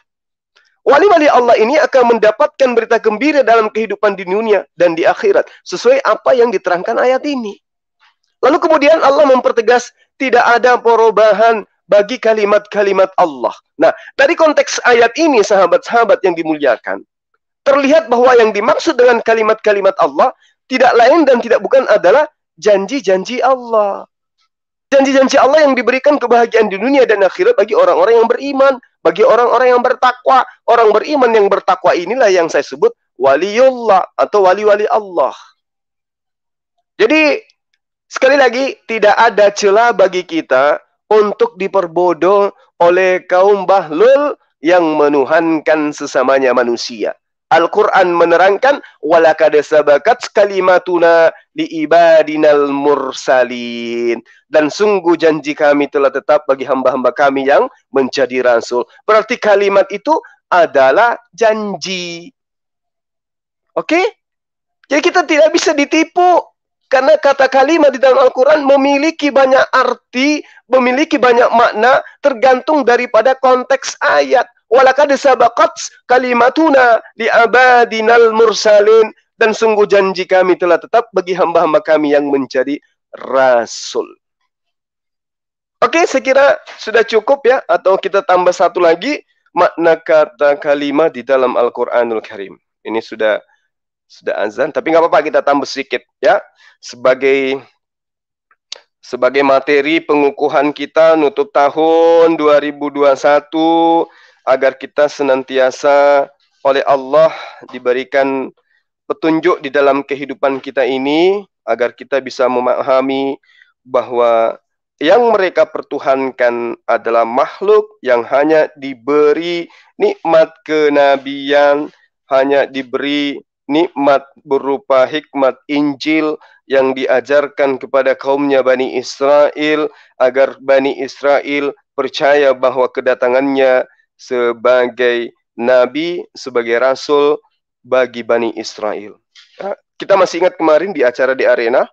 Wali-wali Allah ini akan mendapatkan berita gembira dalam kehidupan di dunia dan di akhirat, sesuai apa yang diterangkan ayat ini. Lalu kemudian Allah mempertegas tidak ada perubahan bagi kalimat-kalimat Allah. Nah, dari konteks ayat ini, sahabat-sahabat yang dimuliakan, terlihat bahwa yang dimaksud dengan kalimat-kalimat Allah tidak lain dan tidak bukan adalah janji-janji Allah. Janji-janji Allah yang diberikan kebahagiaan di dunia dan akhirat bagi orang-orang yang beriman, bagi orang-orang yang bertakwa. Orang beriman yang bertakwa inilah yang saya sebut waliullah atau wali-wali Allah. Jadi, sekali lagi, tidak ada celah bagi kita untuk diperbodoh oleh kaum bahlul yang menuhankan sesamanya manusia. Al-Quran menerangkan, walakad sabakat kalimatuna liibadinal mursalin. Dan sungguh janji kami telah tetap bagi hamba-hamba kami yang menjadi rasul. Berarti kalimat itu adalah janji. Oke? Jadi kita tidak bisa ditipu. Karena kata kalimat di dalam Al-Quran memiliki banyak arti, memiliki banyak makna, tergantung daripada konteks ayat. Walakad sabaqat kalimatuna li'abadinal mursalin. Dan sungguh janji kami telah tetap bagi hamba-hamba kami yang menjadi rasul. Oke, saya kira sudah cukup ya. Atau kita tambah satu lagi, makna kata kalimat di dalam Al-Quranul Karim. Ini sudah azan, tapi nggak apa-apa kita tambah sedikit ya. Sebagai materi pengukuhan kita nutup tahun 2021, agar kita senantiasa oleh Allah diberikan petunjuk di dalam kehidupan kita ini, agar kita bisa memahami bahwa yang mereka pertuhankan adalah makhluk yang hanya diberi nikmat kenabian, hanya diberi nikmat berupa hikmat Injil yang diajarkan kepada kaumnya Bani Israel, agar Bani Israel percaya bahwa kedatangannya sebagai nabi, sebagai rasul bagi Bani Israel. Kita masih ingat kemarin di acara di arena,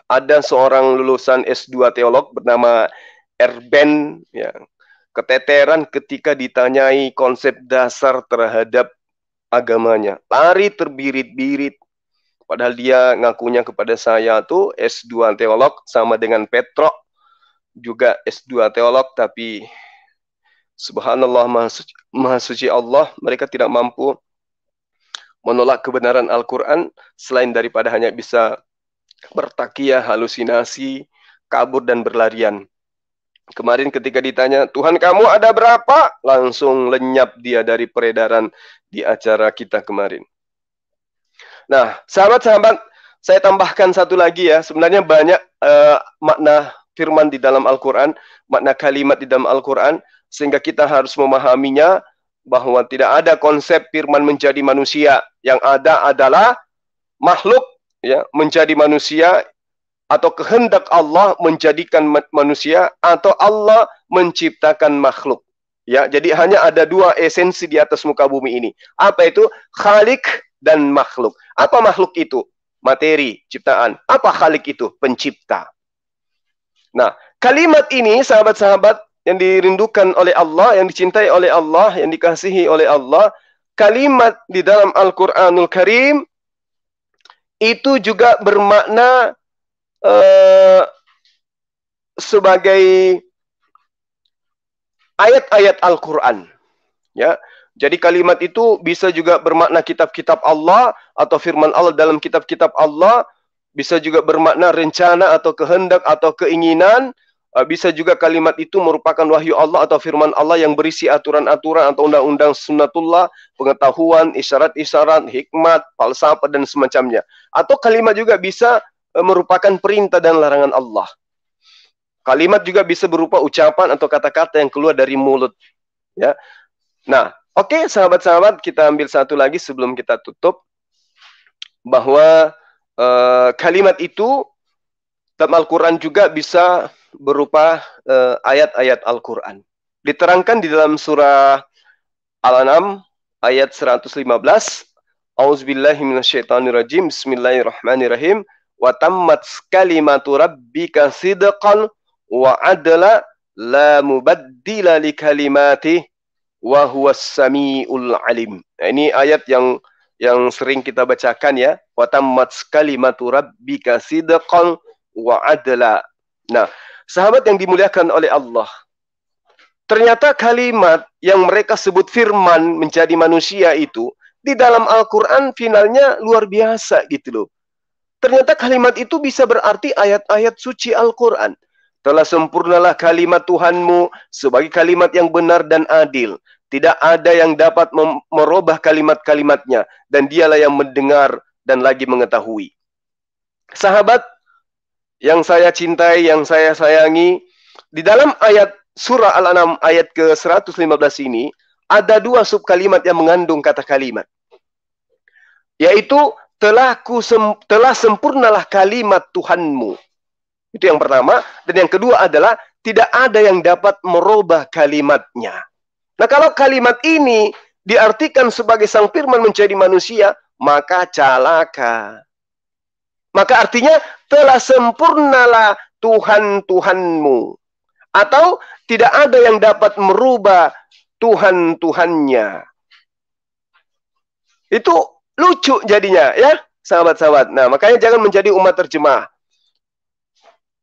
ada seorang lulusan S2 teolog bernama Erben, ya, keteteran ketika ditanyai konsep dasar terhadap agamanya. Lari terbirit-birit. Padahal dia ngakunya kepada saya tuh S2 teolog, sama dengan Petro juga S2 teolog, tapi subhanallah, maha suci Allah, mereka tidak mampu menolak kebenaran Al-Quran selain daripada hanya bisa bertakiyah, halusinasi, kabur dan berlarian. Kemarin ketika ditanya, Tuhan kamu ada berapa? Langsung lenyap dia dari peredaran di acara kita kemarin. Nah, sahabat-sahabat, saya tambahkan satu lagi ya. Sebenarnya banyak makna firman di dalam Al-Quran, makna kalimat di dalam Al-Quran, sehingga kita harus memahaminya bahwa tidak ada konsep firman menjadi manusia. Yang ada adalah makhluk ya menjadi manusia, atau kehendak Allah menjadikan manusia, atau Allah menciptakan makhluk. Ya, jadi hanya ada dua esensi di atas muka bumi ini. Apa itu? Khalik dan makhluk. Apa makhluk itu? Materi, ciptaan. Apa khalik itu? Pencipta. Nah, kalimat ini sahabat-sahabat yang dirindukan oleh Allah, yang dicintai oleh Allah, yang dikasihi oleh Allah, kalimat di dalam Al-Qur'anul Karim itu juga bermakna sebagai ayat-ayat Al-Qur'an. Ya. Jadi kalimat itu bisa juga bermakna kitab-kitab Allah atau firman Allah dalam kitab-kitab Allah, bisa juga bermakna rencana atau kehendak atau keinginan, bisa juga kalimat itu merupakan wahyu Allah atau firman Allah yang berisi aturan-aturan atau undang-undang sunnatullah, pengetahuan, isyarat-isyarat, hikmat, falsafah dan semacamnya. Atau kalimat juga bisa merupakan perintah dan larangan Allah. Kalimat juga bisa berupa ucapan atau kata-kata yang keluar dari mulut. Ya. Nah, oke, sahabat-sahabat, kita ambil satu lagi sebelum kita tutup, bahwa kalimat itu dalam Al-Quran juga bisa berupa ayat-ayat Al-Quran. Diterangkan di dalam surah Al-An'am ayat 115. Auzubillahi minasyaitonirrajim. Bismillahirrahmanirrahim. Wa tammat kalimatu rabbika sidqan wa adla la mubaddila li kalimatihi wa huwas samiul alim. Nah, ini ayat yang sering kita bacakan ya. Wa tammat kalimatu rabbika sidqan wa adla. Nah, sahabat yang dimuliakan oleh Allah, ternyata kalimat yang mereka sebut firman menjadi manusia itu di dalam Al-Qur'an finalnya luar biasa gitu loh. Ternyata kalimat itu bisa berarti ayat-ayat suci Al-Qur'an. Telah sempurnalah kalimat Tuhanmu sebagai kalimat yang benar dan adil. Tidak ada yang dapat merubah kalimat-kalimatnya. Dan dialah yang mendengar dan lagi mengetahui. Sahabat yang saya cintai, yang saya sayangi, di dalam ayat surah Al-An'am ayat ke-115 ini, ada dua subkalimat yang mengandung kata kalimat. Yaitu, telah sempurnalah kalimat Tuhanmu. Itu yang pertama. Dan yang kedua adalah tidak ada yang dapat merubah kalimatnya. Nah, kalau kalimat ini diartikan sebagai sang firman menjadi manusia, maka celaka. Maka artinya telah sempurnalah Tuhan-Tuhanmu. Atau tidak ada yang dapat merubah Tuhan-Tuhannya. Itu lucu jadinya ya, sahabat-sahabat. Nah, makanya jangan menjadi umat terjemah.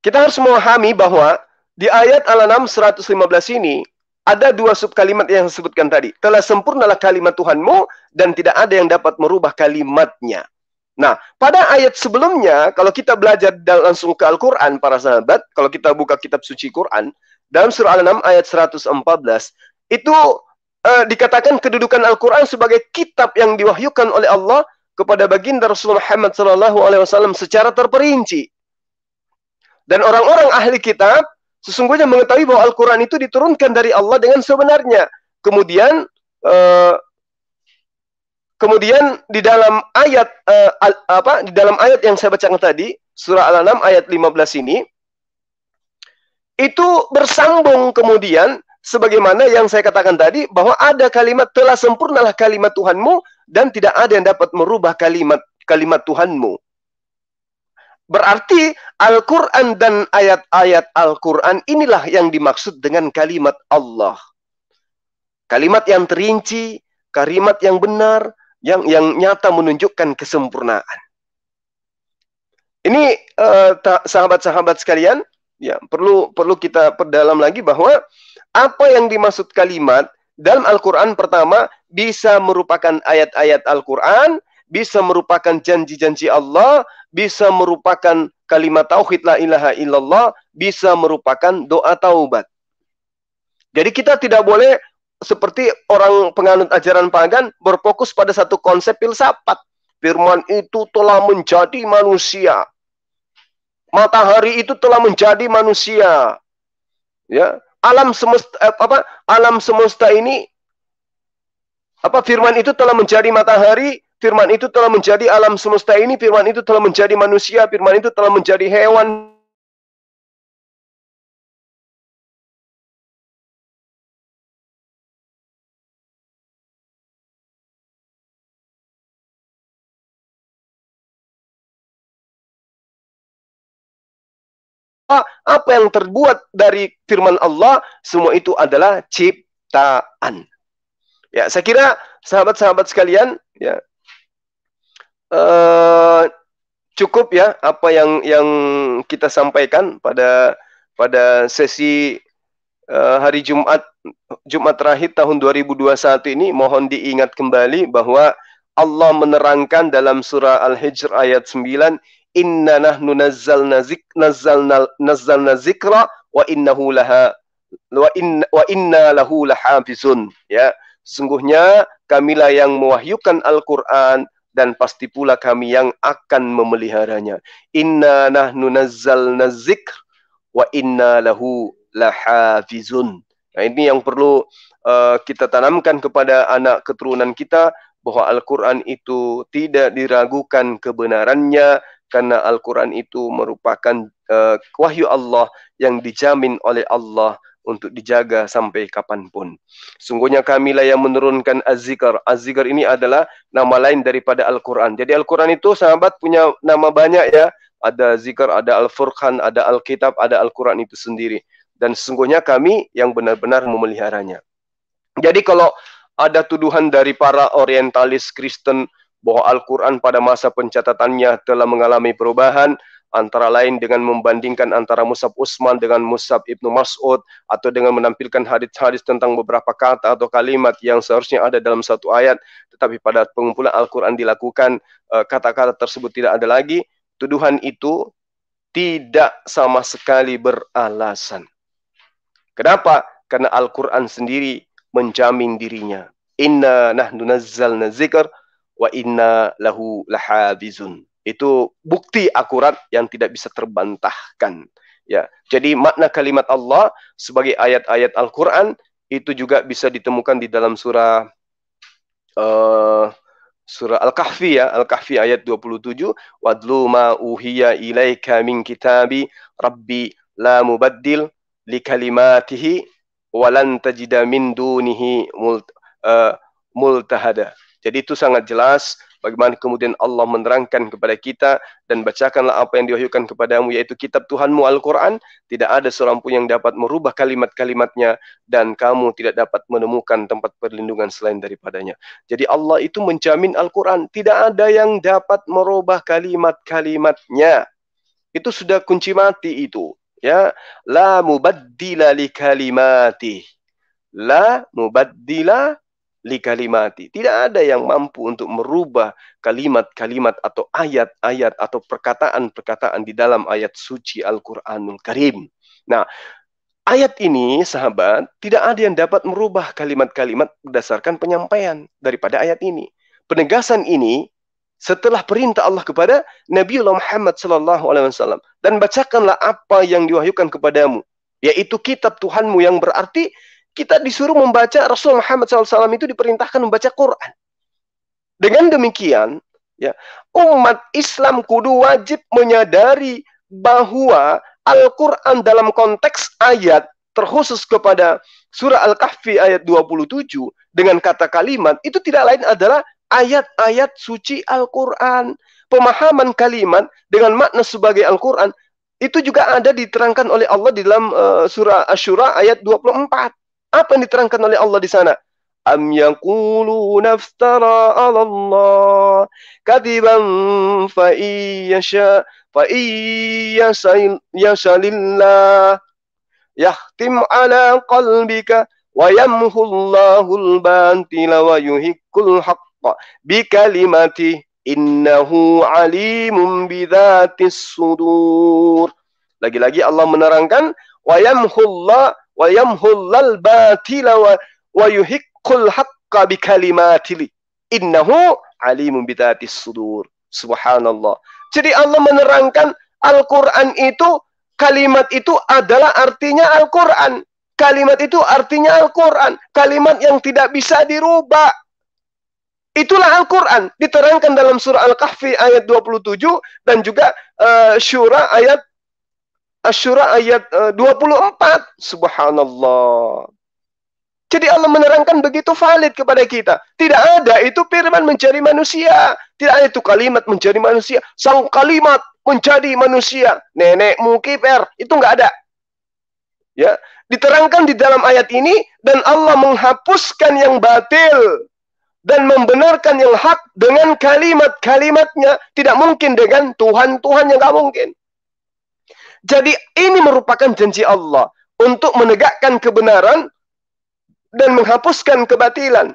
Kita harus memahami bahwa di ayat Al-An'am 115 ini ada dua subkalimat yang disebutkan tadi. Telah sempurnalah kalimat Tuhanmu dan tidak ada yang dapat merubah kalimatnya. Nah, pada ayat sebelumnya, kalau kita belajar langsung ke Al-Quran, para sahabat, kalau kita buka kitab suci Quran, dalam surah Al-An'am ayat 114, itu dikatakan kedudukan Al-Quran sebagai kitab yang diwahyukan oleh Allah kepada baginda Rasulullah Muhammad SAW secara terperinci. Dan orang-orang ahli kitab sesungguhnya mengetahui bahwa Al-Quran itu diturunkan dari Allah dengan sebenarnya. Kemudian di dalam ayat di dalam ayat yang saya bacakan tadi, surah Al-An'am ayat 15 ini, itu bersambung kemudian sebagaimana yang saya katakan tadi, bahwa ada kalimat telah sempurnalah kalimat Tuhanmu dan tidak ada yang dapat merubah kalimat Tuhanmu. Berarti Al-Quran dan ayat-ayat Al-Quran inilah yang dimaksud dengan kalimat Allah. Kalimat yang terinci, kalimat yang benar, yang nyata menunjukkan kesempurnaan. Ini sahabat-sahabat sekalian, ya perlu kita perdalam lagi bahwa apa yang dimaksud kalimat dalam Al-Quran pertama bisa merupakan ayat-ayat Al-Quran, bisa merupakan janji-janji Allah, bisa merupakan kalimat tauhid la ilaha illallah, bisa merupakan doa taubat. Jadi kita tidak boleh seperti orang penganut ajaran pagan berfokus pada satu konsep filsafat. Firman itu telah menjadi manusia. Matahari itu telah menjadi manusia. Ya, alam semesta ini Apa firman itu telah menjadi matahari, firman itu telah menjadi alam semesta ini, firman itu telah menjadi manusia, firman itu telah menjadi hewan. Apa yang terbuat dari firman Allah, semua itu adalah ciptaan. Ya, saya kira sahabat-sahabat sekalian, ya, cukup ya apa yang kita sampaikan pada sesi hari Jumat terakhir tahun 2021 ini. Mohon diingat kembali bahwa Allah menerangkan dalam surah Al-Hijr ayat 9, inna nahnu nazzalna zikra wa innahu laha wa inna lahu lahafizun. Ya, sesungguhnya kamilah yang mewahyukan Al-Qur'an dan pasti pula kami yang akan memeliharanya. Inna nahnu nazzalna zikr wa inna lahu lahafizun. Nah, ini yang perlu kita tanamkan kepada anak keturunan kita, bahwa Al-Quran itu tidak diragukan kebenarannya, karena Al-Quran itu merupakan wahyu Allah yang dijamin oleh Allah untuk dijaga sampai kapanpun. Sungguhnya kamilah yang menurunkan Az-Zikr. Az-Zikr ini adalah nama lain daripada Al-Quran. Jadi Al-Quran itu sahabat punya nama banyak ya. Ada Zikr, ada Al-Furqan, ada Al-Kitab, ada Al-Quran itu sendiri. Dan sesungguhnya kami yang benar-benar memeliharanya. Jadi kalau ada tuduhan dari para orientalis Kristen bahwa Al-Quran pada masa pencatatannya telah mengalami perubahan, antara lain dengan membandingkan antara Mushaf Utsman dengan Mushaf Ibnu Mas'ud, atau dengan menampilkan hadis-hadis tentang beberapa kata atau kalimat yang seharusnya ada dalam satu ayat, tetapi pada pengumpulan Al-Quran dilakukan kata-kata tersebut tidak ada lagi. Tuduhan itu tidak sama sekali beralasan. Kenapa? Karena Al-Quran sendiri menjamin dirinya. Inna nahnu nazzalna zikr wa inna lahu lahafizun. Itu bukti akurat yang tidak bisa terbantahkan. Ya, jadi makna kalimat Allah sebagai ayat-ayat Al-Quran itu juga bisa ditemukan di dalam surah Al-Kahfi ya, Al-Kahfi ayat 27, wadlu ma uhiya ilaika min kitabi rabbi la mubaddil li kalimatihi walan tajida min dunihi multahada. Jadi itu sangat jelas bagaimana kemudian Allah menerangkan kepada kita, dan bacakanlah apa yang diwahyukan kepadamu, yaitu kitab Tuhanmu Al-Quran. Tidak ada seorang pun yang dapat merubah kalimat-kalimatnya, dan kamu tidak dapat menemukan tempat perlindungan selain daripadanya. Jadi Allah itu menjamin Al-Quran, tidak ada yang dapat merubah kalimat-kalimatnya. Itu sudah kunci mati itu. Ya, la mubaddila li kalimati. La mubaddila li kalimati. Tidak ada yang mampu untuk merubah kalimat-kalimat atau ayat-ayat atau perkataan-perkataan di dalam ayat suci Al-Quranul Karim. Nah, ayat ini, sahabat, tidak ada yang dapat merubah kalimat-kalimat berdasarkan penyampaian daripada ayat ini. Penegasan ini setelah perintah Allah kepada Nabiullah Muhammad SAW, dan bacakanlah apa yang diwahyukan kepadamu, yaitu kitab Tuhanmu, yang berarti kita disuruh membaca. Rasul Muhammad SAW itu diperintahkan membaca Quran. Dengan demikian, ya, umat Islam kudu wajib menyadari bahwa Al-Quran dalam konteks ayat, terkhusus kepada surah Al-Kahfi ayat 27, dengan kata kalimat, itu tidak lain adalah ayat-ayat suci Al-Quran. Pemahaman kalimat dengan makna sebagai Al-Quran, itu juga ada diterangkan oleh Allah di dalam surah Asy-Syura ayat 24. Apa yang diterangkan oleh Allah di sana? Am yaquluna iftara 'ala Allah kadiban fa iyyasalillah yahtim 'ala qalbika wa yamhullahul batila wa yuhiqqul haqqa bikalimati innahu 'alimun bidzatis sudur. Lagi-lagi Allah menerangkan wa yamhullal batila wa yuhiqqul haqqa bikalimatihi innahu alimun bidzatis sudur. Subhanallah. Jadi Allah menerangkan Al-Quran itu, kalimat itu adalah artinya Al-Quran. Kalimat itu artinya Al-Quran. Kalimat yang tidak bisa dirubah. Itulah Al-Quran, diterangkan dalam surah Al-Kahfi ayat 27 dan juga Syura ayat Asy-Syura ayat 24. Subhanallah. Jadi Allah menerangkan begitu valid kepada kita. Tidak ada itu firman menjadi manusia. Tidak ada itu kalimat menjadi manusia. Sang kalimat menjadi manusia. Nenekmu kiper. Itu nggak ada. Ya, diterangkan di dalam ayat ini dan Allah menghapuskan yang batil dan membenarkan yang hak dengan kalimat-kalimatnya. Tidak mungkin dengan Tuhan-Tuhan yang nggak mungkin. Jadi ini merupakan janji Allah untuk menegakkan kebenaran dan menghapuskan kebatilan.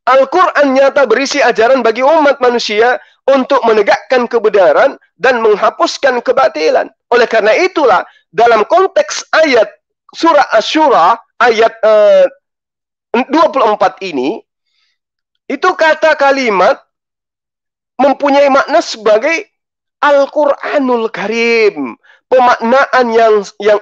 Al-Quran nyata berisi ajaran bagi umat manusia untuk menegakkan kebenaran dan menghapuskan kebatilan. Oleh karena itulah, dalam konteks ayat surah Asy-Syura ayat 24 ini, itu kata kalimat mempunyai makna sebagai Al-Quranul Karim. Pemaknaan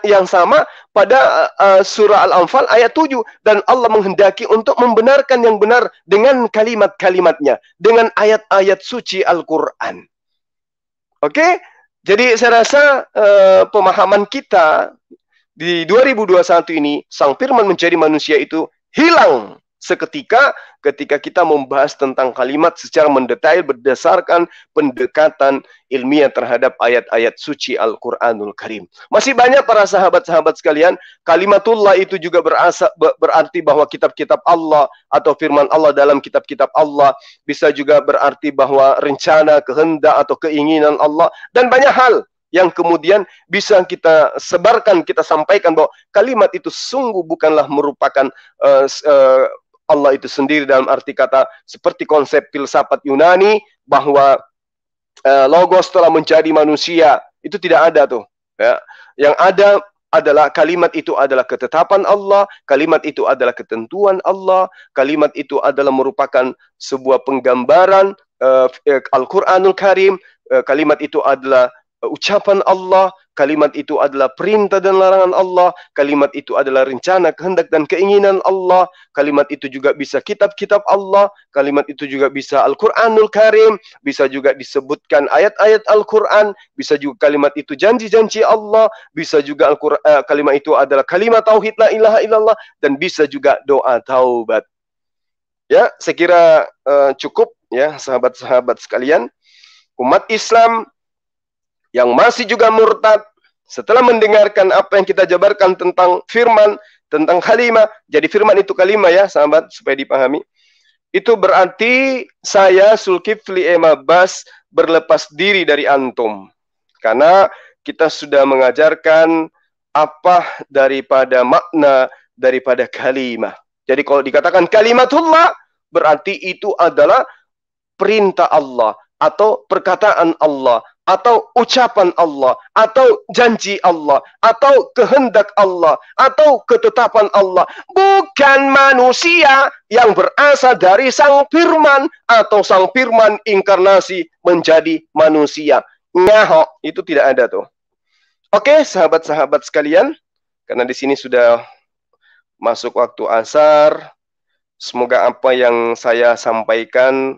yang sama pada surah Al-Anfal ayat 7. Dan Allah menghendaki untuk membenarkan yang benar dengan kalimat-kalimatnya. Dengan ayat-ayat suci Al-Quran. Oke? Jadi saya rasa pemahaman kita di 2021 ini, Sang Firman menjadi manusia itu hilang seketika ketika kita membahas tentang kalimat secara mendetail berdasarkan pendekatan ilmiah terhadap ayat-ayat suci Al-Quranul Karim. Masih banyak para sahabat-sahabat sekalian, kalimatullah itu juga berarti bahwa kitab-kitab Allah atau firman Allah dalam kitab-kitab Allah, bisa juga berarti bahwa rencana, kehendak atau keinginan Allah, dan banyak hal yang kemudian bisa kita sebarkan, kita sampaikan bahwa kalimat itu sungguh bukanlah merupakan Allah itu sendiri dalam arti kata seperti konsep filsafat Yunani bahwa logos telah menjadi manusia. Itu tidak ada tuh. Ya. Yang ada adalah kalimat itu adalah ketetapan Allah, kalimat itu adalah ketentuan Allah, kalimat itu adalah merupakan sebuah penggambaran Al-Quranul Karim, kalimat itu adalah ucapan Allah, kalimat itu adalah perintah dan larangan Allah, kalimat itu adalah rencana, kehendak dan keinginan Allah, kalimat itu juga bisa kitab-kitab Allah, kalimat itu juga bisa Al-Quranul Karim, bisa juga disebutkan ayat-ayat Al-Quran, bisa juga kalimat itu janji-janji Allah, bisa juga kalimat itu adalah kalimat tauhid la ilaha illallah, dan bisa juga doa taubat. Ya, saya kira cukup ya sahabat-sahabat sekalian. Umat Islam yang masih juga murtad setelah mendengarkan apa yang kita jabarkan tentang firman, tentang kalimah. Jadi firman itu kalimah ya sahabat, supaya dipahami. Itu berarti saya Zulkifli M. Abbas berlepas diri dari antum. Karena kita sudah mengajarkan apa daripada makna daripada kalimah. Jadi kalau dikatakan kalimatullah, berarti itu adalah perintah Allah atau perkataan Allah, atau ucapan Allah, atau janji Allah, atau kehendak Allah, atau ketetapan Allah. Bukan manusia yang berasal dari Sang Firman, atau Sang Firman inkarnasi menjadi manusia. Nyaho, itu tidak ada tuh. Oke, sahabat-sahabat sekalian, karena di sini sudah masuk waktu asar, semoga apa yang saya sampaikan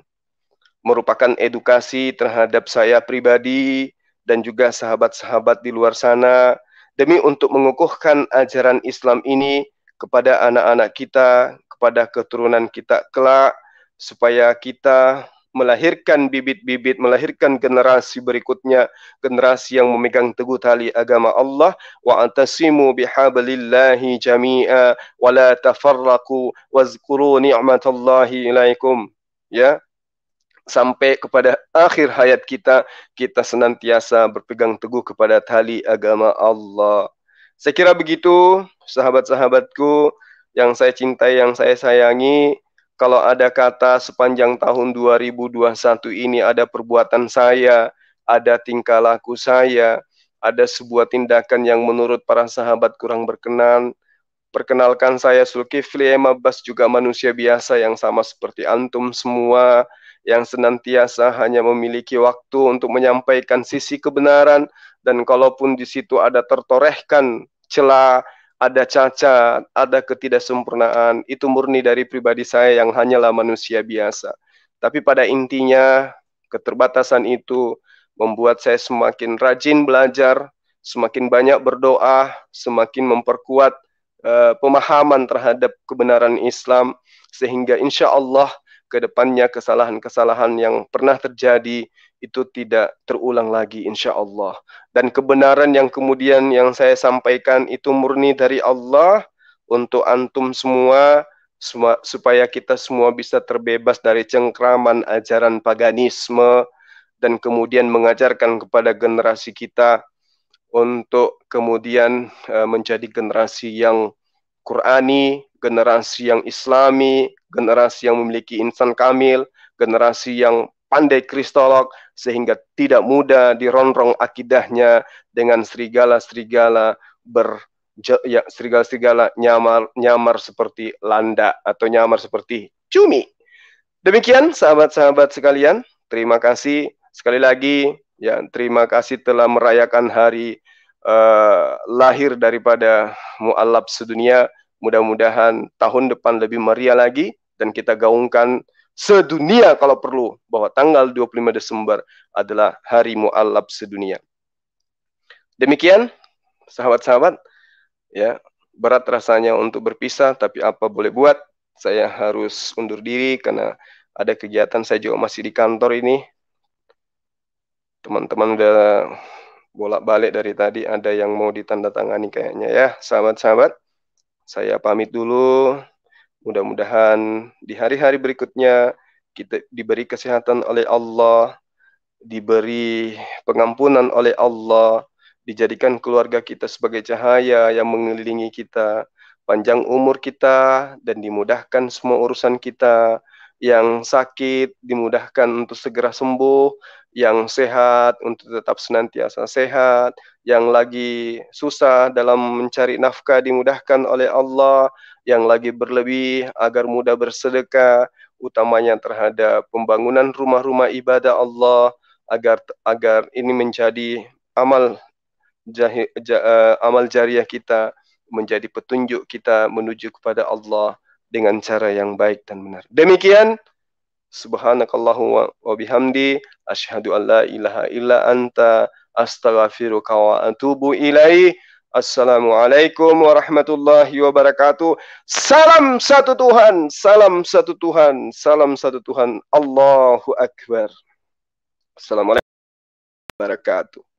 merupakan edukasi terhadap saya pribadi dan juga sahabat-sahabat di luar sana demi untuk mengukuhkan ajaran Islam ini kepada anak-anak kita, kepada keturunan kita kelak, supaya kita melahirkan bibit-bibit, melahirkan generasi berikutnya, generasi yang memegang teguh tali agama Allah. Wa antasimu bihablillahi jami'a wa la tafarraqu wazkuru ni'matallahi ilaikum. Ya, sampai kepada akhir hayat kita, kita senantiasa berpegang teguh kepada tali agama Allah. Saya kira begitu, sahabat-sahabatku yang saya cintai, yang saya sayangi. Kalau ada kata sepanjang tahun 2021 ini ada perbuatan saya, ada tingkah laku saya, ada sebuah tindakan yang menurut para sahabat kurang berkenan, perkenalkan saya Zulkifli M. Abbas, juga manusia biasa yang sama seperti antum semua, yang senantiasa hanya memiliki waktu untuk menyampaikan sisi kebenaran, dan kalaupun di situ ada tertorehkan celah, ada cacat, ada ketidaksempurnaan, itu murni dari pribadi saya yang hanyalah manusia biasa. Tapi pada intinya keterbatasan itu membuat saya semakin rajin belajar, semakin banyak berdoa, semakin memperkuat pemahaman terhadap kebenaran Islam, sehingga insya Allah ke depannya kesalahan-kesalahan yang pernah terjadi itu tidak terulang lagi insya Allah. Dan kebenaran yang kemudian yang saya sampaikan itu murni dari Allah untuk antum semua, supaya kita semua bisa terbebas dari cengkraman ajaran paganisme, dan kemudian mengajarkan kepada generasi kita untuk kemudian menjadi generasi yang Qurani, generasi yang Islami, generasi yang memiliki insan kamil, generasi yang pandai kristolog, sehingga tidak mudah dironrong akidahnya dengan serigala-serigala serigala-serigala nyamar seperti landak atau nyamar seperti cumi. Demikian sahabat-sahabat sekalian, terima kasih sekali lagi ya, terima kasih telah merayakan hari lahir daripada Mu'allab sedunia. Mudah-mudahan tahun depan lebih meriah lagi dan kita gaungkan sedunia kalau perlu bahwa tanggal 25 Desember adalah hari Mu'allab sedunia. Demikian sahabat-sahabat ya, berat rasanya untuk berpisah, tapi apa boleh buat, saya harus undur diri karena ada kegiatan. Saya juga masih di kantor ini. Teman-teman udah bolak-balik dari tadi, ada yang mau ditandatangani kayaknya ya, sahabat-sahabat. Saya pamit dulu. Mudah-mudahan di hari-hari berikutnya kita diberi kesehatan oleh Allah, diberi pengampunan oleh Allah, dijadikan keluarga kita sebagai cahaya yang mengelilingi kita, panjang umur kita, dan dimudahkan semua urusan kita. Yang sakit dimudahkan untuk segera sembuh, yang sehat untuk tetap senantiasa sehat, yang lagi susah dalam mencari nafkah dimudahkan oleh Allah, yang lagi berlebih agar mudah bersedekah, utamanya terhadap pembangunan rumah-rumah ibadah Allah, agar ini menjadi amal jariah kita, menjadi petunjuk kita menuju kepada Allah dengan cara yang baik dan benar. Demikian, subhanakallahu wa bihamdi, asyhadu an la ilaha illa anta, astaghfiruka wa atubu ilaih. Assalamualaikum warahmatullahi wabarakatuh. Salam satu Tuhan, salam satu Tuhan, salam satu Tuhan. Allahu Akbar. Assalamualaikum warahmatullahi wabarakatuh.